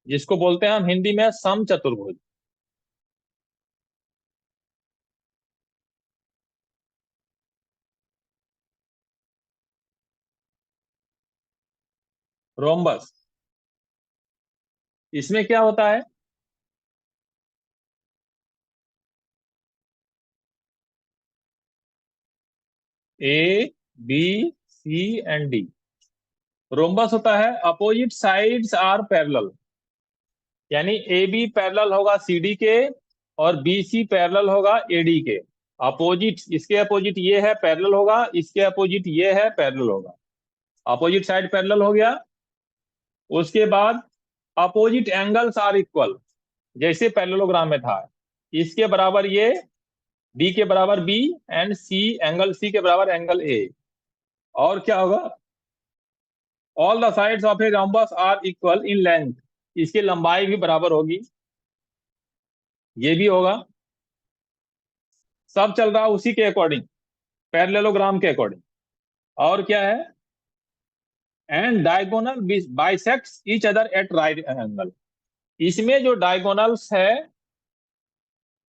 जिसको बोलते हैं हम हिंदी में समचतुर्भुज। रोम्बस, इसमें क्या होता है, A B C and D. Rhombus होता है अपोजिट साइड्स आर पैरेलल, यानी ए बी पैरेलल होगा सी डी के और बी सी पैरेलल होगा ए डी के। अपोजिट, इसके अपोजिट ये है पैरेलल होगा, इसके अपोजिट ये है पैरेलल होगा। अपोजिट साइड पैरेलल हो गया। उसके बाद अपोजिट एंगल्स आर इक्वल, जैसे पैरेललोग्राम में था। इसके बराबर ये, बी के बराबर B and C, angle C के बराबर एंगल ए। और क्या होगा, all the sides of a rhombus are equal in length, इसकी लंबाई भी बराबर होगी, ये भी होगा। सब चल रहा उसी के अकॉर्डिंग, पैरेललोग्राम के अकॉर्डिंग। और क्या है, and diagonal bisects each other at right angle. इसमें जो डायगोनल्स है,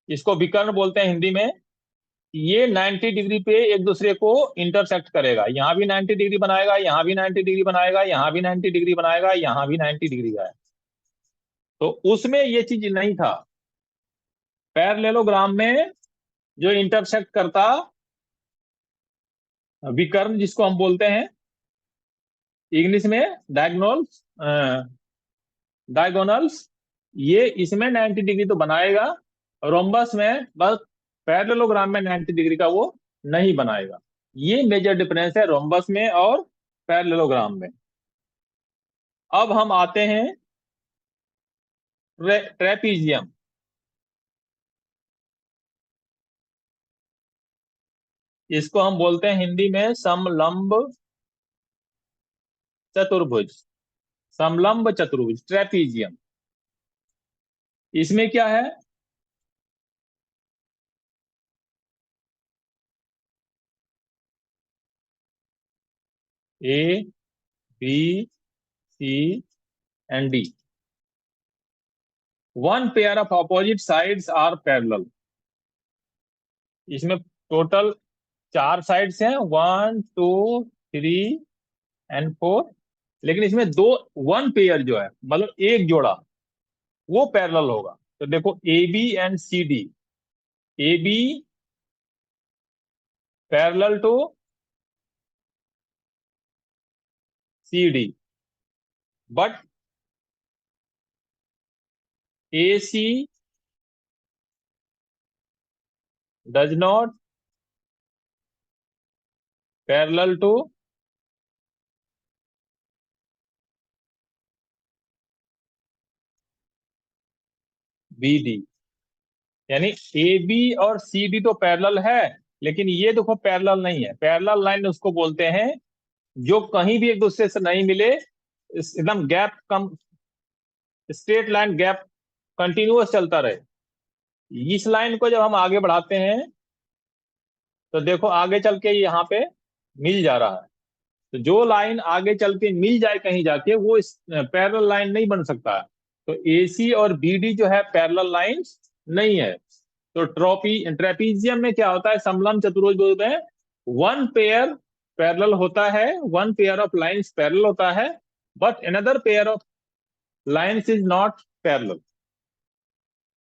इसको विकर्ण बोलते हैं हिंदी में। ये 90 डिग्री पे एक दूसरे को इंटरसेक्ट करेगा, यहाँ भी 90 डिग्री बनाएगा, यहाँ भी 90 डिग्री बनाएगा, यहाँ भी 90 डिग्री बनाएगा, यहाँ भी 90 डिग्री का है। तो उसमें ये चीज नहीं था। पैरेललोग्राम में जो इंटरसेक्ट करता, विकर्ण जिसको हम बोलते हैं इंग्लिश में डायगोनल्स, डायगोनल्स, ये इसमें 90 डिग्री तो बनाएगा, रोम्बस में बस, पैरेललोग्राम में 90 डिग्री का वो नहीं बनाएगा। ये मेजर डिफरेंस है रोम्बस में और पैरेललोग्राम में। अब हम आते हैं ट्रेपीजियम। इसको हम बोलते हैं हिंदी में समलंब चतुर्भुज। समलंब चतुर्भुज ट्रेपीजियम। इसमें क्या है, A B C and D, one pair of opposite sides are parallel. इसमें टोटल चार साइड्स हैं, 1 2 3 एंड 4। लेकिन इसमें दो, वन पेयर जो है मतलब एक जोड़ा, वो पैरेलल होगा। तो देखो A B and C D, A B parallel to C D, but A C does not parallel to B D, यानी ए बी और सी डी तो पैरेलल है, लेकिन ये देखो पैरेलल नहीं है। पैरेलल लाइन उसको बोलते हैं जो कहीं भी एक दूसरे से नहीं मिले, एकदम गैप कम, स्ट्रेट लाइन गैप कंटिन्यूअस चलता रहे। इस लाइन को जब हम आगे बढ़ाते हैं तो देखो आगे चल के यहाँ पे मिल जा रहा है। तो जो लाइन आगे चल के मिल जाए कहीं जाके, वो इस पैरेलल लाइन नहीं बन सकता है। तो एसी और बीडी जो है पैरेलल लाइंस नहीं है। तो ट्रेपीजियम में क्या होता है, समलंब चतुर्भुज में वन पेयर पैरेलल होता है, one pair of lines parallel होता है, but another pair of lines is not parallel.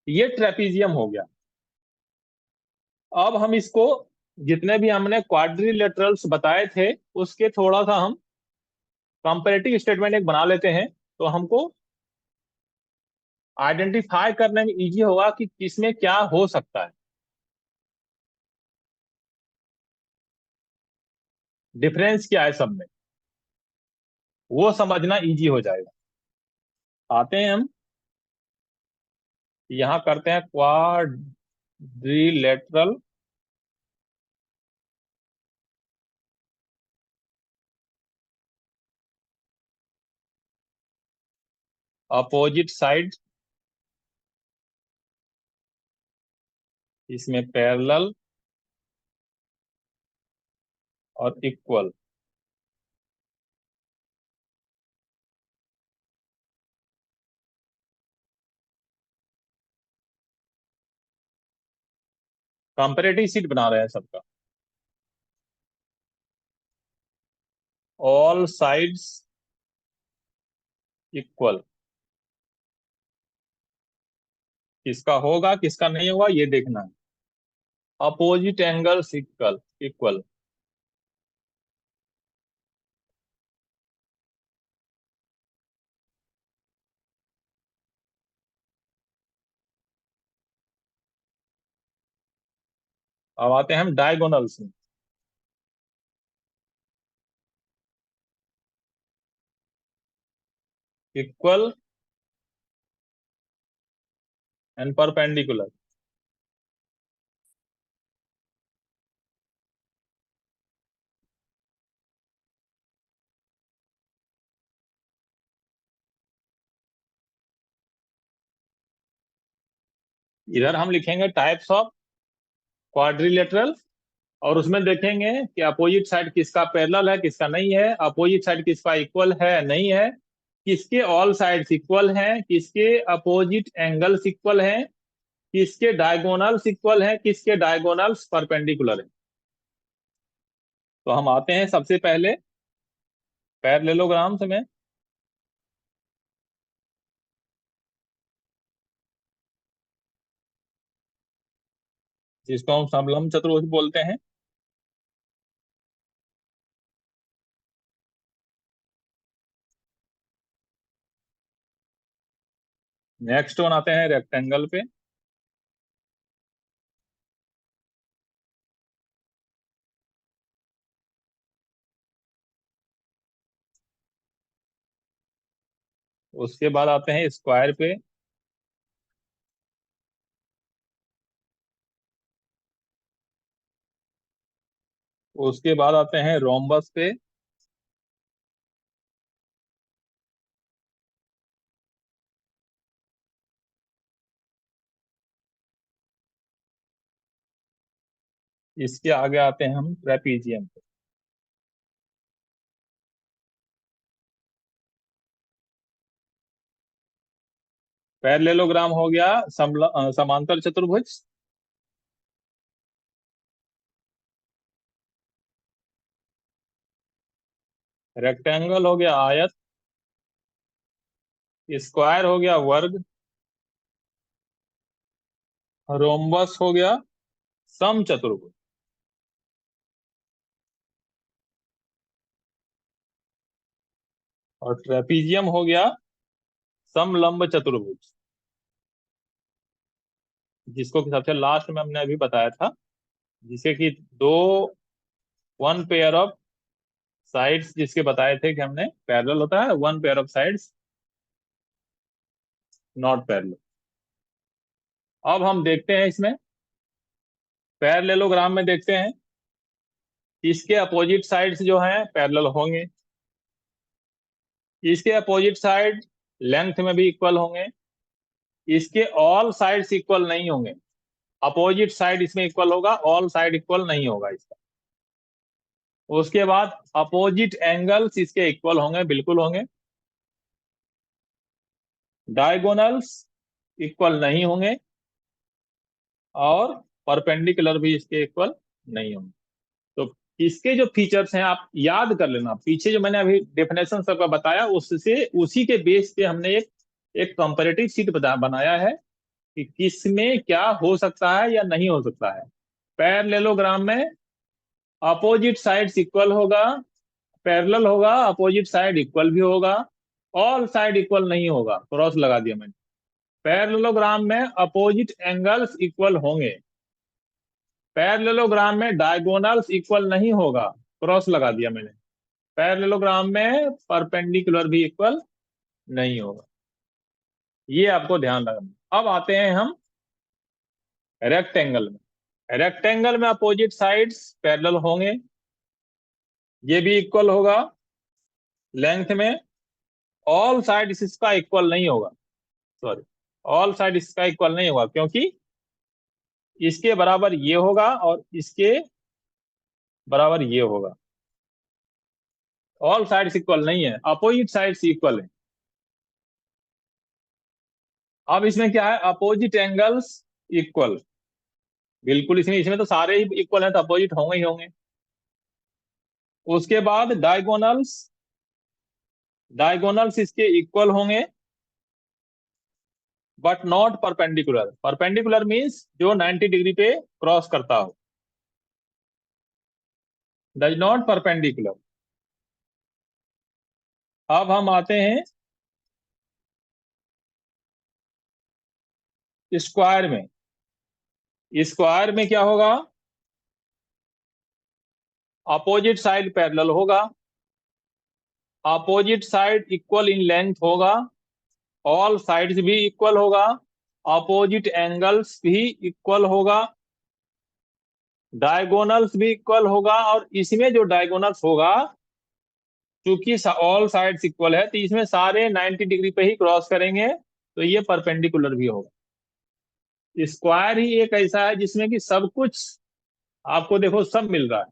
ये ट्रेपीजियम हो गया। अब हम इसको, जितने भी हमने क्वाड्रिलेटरल्स बताए थे, उसके थोड़ा सा हम कंपैरेटिव स्टेटमेंट एक बना लेते हैं, तो हमको आइडेंटिफाई करने में इजी होगा कि किसमें क्या हो सकता है, डिफरेंस क्या है सब में, वो समझना इजी हो जाएगा। आते हैं हम यहाँ करते हैं क्वाड्रिलेटरल अपोजिट साइड, इसमें पैरेलल और इक्वल। कंपैरेटिव सीट बना रहे हैं सबका। ऑल साइड्स इक्वल, किसका होगा किसका नहीं होगा ये देखना है। अपोजिट एंगल्स इक्वल इक्वल, अब आते हैं हम डायगोनल्स में। Equal and perpendicular. इधर हम लिखेंगे टाइप्स ऑफ क्वाड्रिलेटरल, और उसमें देखेंगे कि अपोजिट साइड किसका पैरेलल है किसका नहीं है, अपोजिट साइड किसका इक्वल है नहीं है, किसके ऑल साइड्स इक्वल हैं, किसके अपोजिट एंगल्स इक्वल हैं, किसके डायगोनल्स इक्वल हैं, किसके डायगोनल्स परपेंडिकुलर हैं। तो हम आते हैं सबसे पहले पैरेललोग्राम्स में, जिसको हम समलंब चतुर्भुज बोलते हैं। नेक्स्ट वन आते हैं रेक्टेंगल पे। उसके बाद आते हैं स्क्वायर पे। उसके बाद आते हैं रोम्बस पे। इसके आगे आते हैं हम ट्रेपीजियम पे। पैरेललोग्राम हो गया समांतर चतुर्भुज। रेक्टेंगल हो गया आयत। स्क्वायर हो गया वर्ग। रोम्बस हो गया समचतुर्भुज। और ट्रेपीजियम हो गया समलंब चतुर्भुज, जिसको कि सबसे लास्ट में हमने अभी बताया था, जिसे कि दो वन पेयर ऑफ साइड्स जिसके बताए थे कि हमने पैरेलल होता है, one pair of sides not parallel. अब हम देखते हैं इसमें पैरेललोग्राम में देखते हैं इसके अपोजिट साइड्स जो हैं पैरेलल होंगे, इसके अपोजिट साइड लेंथ में भी इक्वल होंगे, इसके ऑल साइड्स इक्वल नहीं होंगे। अपोजिट साइड इसमें इक्वल होगा, ऑल साइड इक्वल नहीं होगा इसका। उसके बाद अपोजिट एंगल्स इसके इक्वल होंगे, बिल्कुल होंगे। डायगोनल्स इक्वल नहीं होंगे और परपेंडिकुलर भी इसके इक्वल नहीं होंगे। तो इसके जो फीचर्स हैं आप याद कर लेना, पीछे जो मैंने अभी डेफिनेशन सबका बताया उससे उसी के बेस पे हमने एक एक कंपैरेटिव शीट बनाया है कि किसमें क्या हो सकता है या नहीं हो सकता है। पैरेललोग्राम में अपोजिट साइड्स इक्वल होगा, पैरेलल होगा, अपोजिट साइड इक्वल भी होगा, ऑल साइड इक्वल नहीं होगा, क्रॉस लगा दिया मैंने। पैरेललोग्राम में अपोजिट एंगल्स इक्वल होंगे, पैरेललोग्राम में डायगोनल्स इक्वल नहीं होगा, क्रॉस लगा दिया मैंने। पैरेललोग्राम में परपेंडिकुलर भी इक्वल नहीं होगा। ये आपको ध्यान रखना। अब आते हैं हम रेक्टेंगल में। रेक्टेंगल में अपोजिट साइड्स पैरेलल होंगे, ये भी इक्वल होगा लेंथ में। ऑल साइड इसका इक्वल नहीं होगा, सॉरी, ऑल साइड इसका इक्वल नहीं होगा क्योंकि इसके बराबर ये होगा और इसके बराबर ये होगा। ऑल साइड्स इक्वल नहीं है, अपोजिट साइड्स इक्वल है। अब इसमें क्या है, अपोजिट एंगल्स इक्वल, बिल्कुल इसमें इसमें तो सारे ही इक्वल हैं तो अपोजिट होंगे ही होंगे। उसके बाद डायगोनल्स, डायगोनल्स इसके इक्वल होंगे but not perpendicular. Perpendicular means जो 90 डिग्री पे क्रॉस करता हो, डज नॉट परपेंडिकुलर। अब हम आते हैं स्क्वायर में। स्क्वायर में क्या होगा, अपोजिट साइड पैरेलल होगा, opposite side equal in length होगा, ऑल साइड्स भी इक्वल होगा, अपोजिट एंगल्स भी इक्वल होगा, डायगोनल्स भी इक्वल होगा। और इसमें जो डायगोनल्स होगा, क्योंकि ऑल साइड्स इक्वल है तो इसमें सारे 90 डिग्री पे ही क्रॉस करेंगे, तो ये परपेंडिकुलर भी होगा। स्क्वायर ही एक ऐसा है जिसमें कि सब कुछ आपको देखो सब मिल रहा है।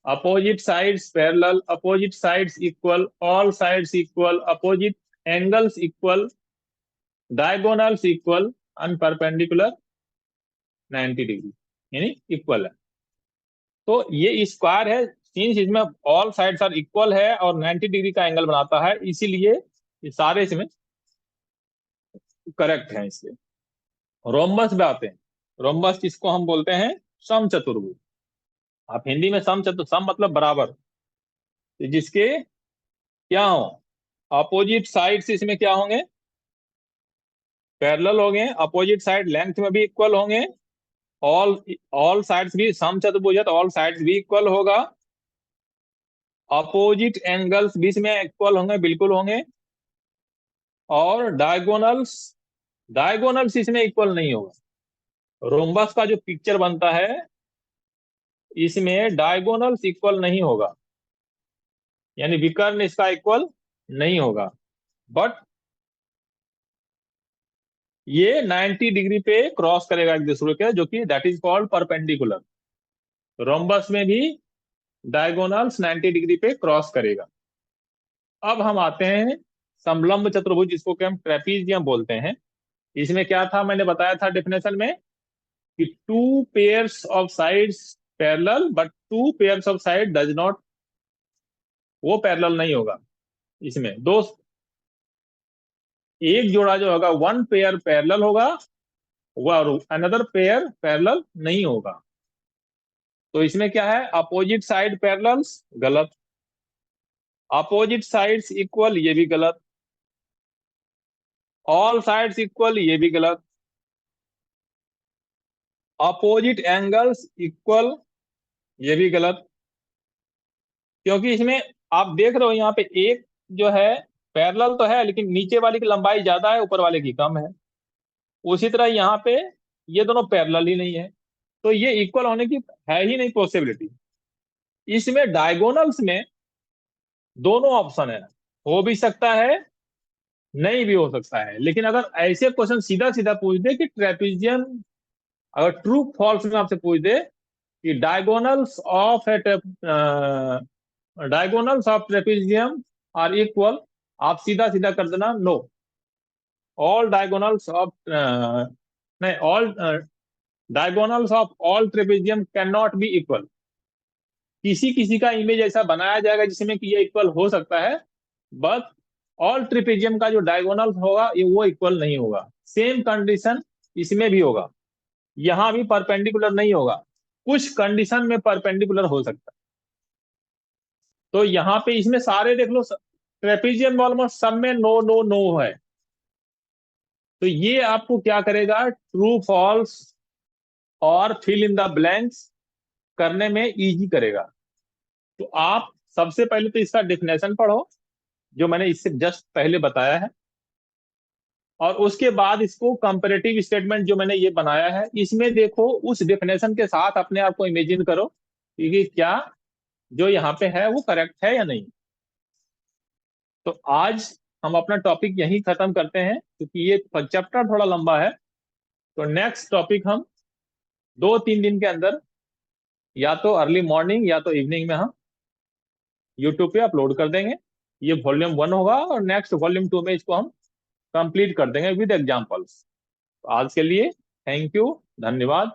Opposite sides parallel, opposite sides equal, all sides equal, opposite angles equal, diagonals equal and perpendicular 90 degree, यानी इक्वल है। तो ये स्क्वायर है, सिंस इसमें ऑल साइड्स आर इक्वल है और 90 डिग्री का एंगल बनाता है, इसीलिए ये सारे इसमें करेक्ट है। इसलिए रोम्बस में आते हैं। रोम्बस जिसको हम बोलते हैं समचतुर्भुज। आप हिंदी में सम मतलब बराबर, तो जिसके क्या हो, अपोजिट साइड्स इसमें क्या होंगे, पैरेलल होंगे, अपोजिट साइड लेंथ में भी इक्वल होंगे, ऑल ऑल साइड्स भी समचतुर्भुज है तो ऑल साइड्स भी इक्वल होगा, अपोजिट एंगल्स भी इसमें इक्वल होंगे, बिल्कुल होंगे। और डायगोनल्स, डायगोनल्स इसमें इक्वल नहीं होगा। रोम्बस का जो पिक्चर बनता है इसमें डायगोनल्स इक्वल नहीं होगा, यानी विकर्ण इसका इक्वल नहीं होगा। बट ये 90 डिग्री पे क्रॉस करेगा एक दूसरे के, जो कि that is called perpendicular. Rhombus में भी डायगोनल्स 90 डिग्री पे क्रॉस करेगा। अब हम आते हैं समलंब चतुर्भुज, जिसको कि हम ट्रेपीजियम बोलते हैं। इसमें क्या था, मैंने बताया था डेफिनेशन में कि two pairs of sides parallel but two pairs of side does not, वो पैरेलल नहीं होगा। इसमें दो, एक जोड़ा जो होगा वन पेयर पैरेलल होगा, वह अनदर पेयर पैरेलल नहीं होगा। तो इसमें क्या है, अपोजिट साइड पैरेलल्स गलत, अपोजिट साइड्स इक्वल ये भी गलत, ऑल साइड्स इक्वल ये भी गलत, अपोजिट एंगल्स इक्वल ये भी गलत, क्योंकि इसमें आप देख रहे हो यहाँ पे एक जो है पैरेलल तो है, लेकिन नीचे वाले की लंबाई ज्यादा है, ऊपर वाले की कम है। उसी तरह यहाँ पे ये दोनों पैरेलल ही नहीं है, तो ये इक्वल होने की है ही नहीं पॉसिबिलिटी। इसमें डायगोनल्स में दोनों ऑप्शन है, हो भी सकता है, नहीं भी हो सकता है। लेकिन अगर ऐसे क्वेश्चन सीधा सीधा पूछ दे कि ट्रेपीजियम, अगर ट्रू फॉल्स में आपसे पूछ दे कि diagonals of trapezium are equal, आप सीधा सीधा कर देना नो, ऑल डायगोनल्स ऑफ नहीं, all diagonals of all trapezium can not be equal. किसी किसी का इमेज ऐसा बनाया जाएगा जिसमें कि ये इक्वल हो सकता है, बट ऑल ट्रिपेजियम का जो डायगोनल होगा ये वो इक्वल नहीं होगा। सेम कंडीशन इसमें भी होगा, यहां भी परपेंडिकुलर नहीं होगा, कुछ कंडीशन में परपेंडिकुलर हो सकता है। तो यहाँ पे इसमें सारे देख लो, ट्रेपेजियम ऑलमोस्ट सब में नो नो नो है। तो ये आपको क्या करेगा, ट्रू फॉल्स और फिल इन द ब्लैंक्स करने में इजी करेगा। तो आप सबसे पहले तो इसका डेफिनेशन पढ़ो, जो मैंने इससे जस्ट पहले बताया है, और उसके बाद इसको कंपैरेटिव स्टेटमेंट जो मैंने ये बनाया है इसमें देखो, उस डेफिनेशन के साथ अपने आप को इमेजिन करो कि क्या जो यहाँ पे है वो करेक्ट है या नहीं। तो आज हम अपना टॉपिक यहीं खत्म करते हैं, क्योंकि ये चैप्टर थोड़ा लंबा है। तो नेक्स्ट टॉपिक हम 2-3 दिन के अंदर, या तो अर्ली मॉर्निंग या तो इवनिंग में हम यूट्यूब पे अपलोड कर देंगे। ये वॉल्यूम 1 होगा, और नेक्स्ट वॉल्यूम 2 में इसको हम कंप्लीट कर देंगे विद एग्जाम्पल्स। आज के लिए थैंक यू, धन्यवाद।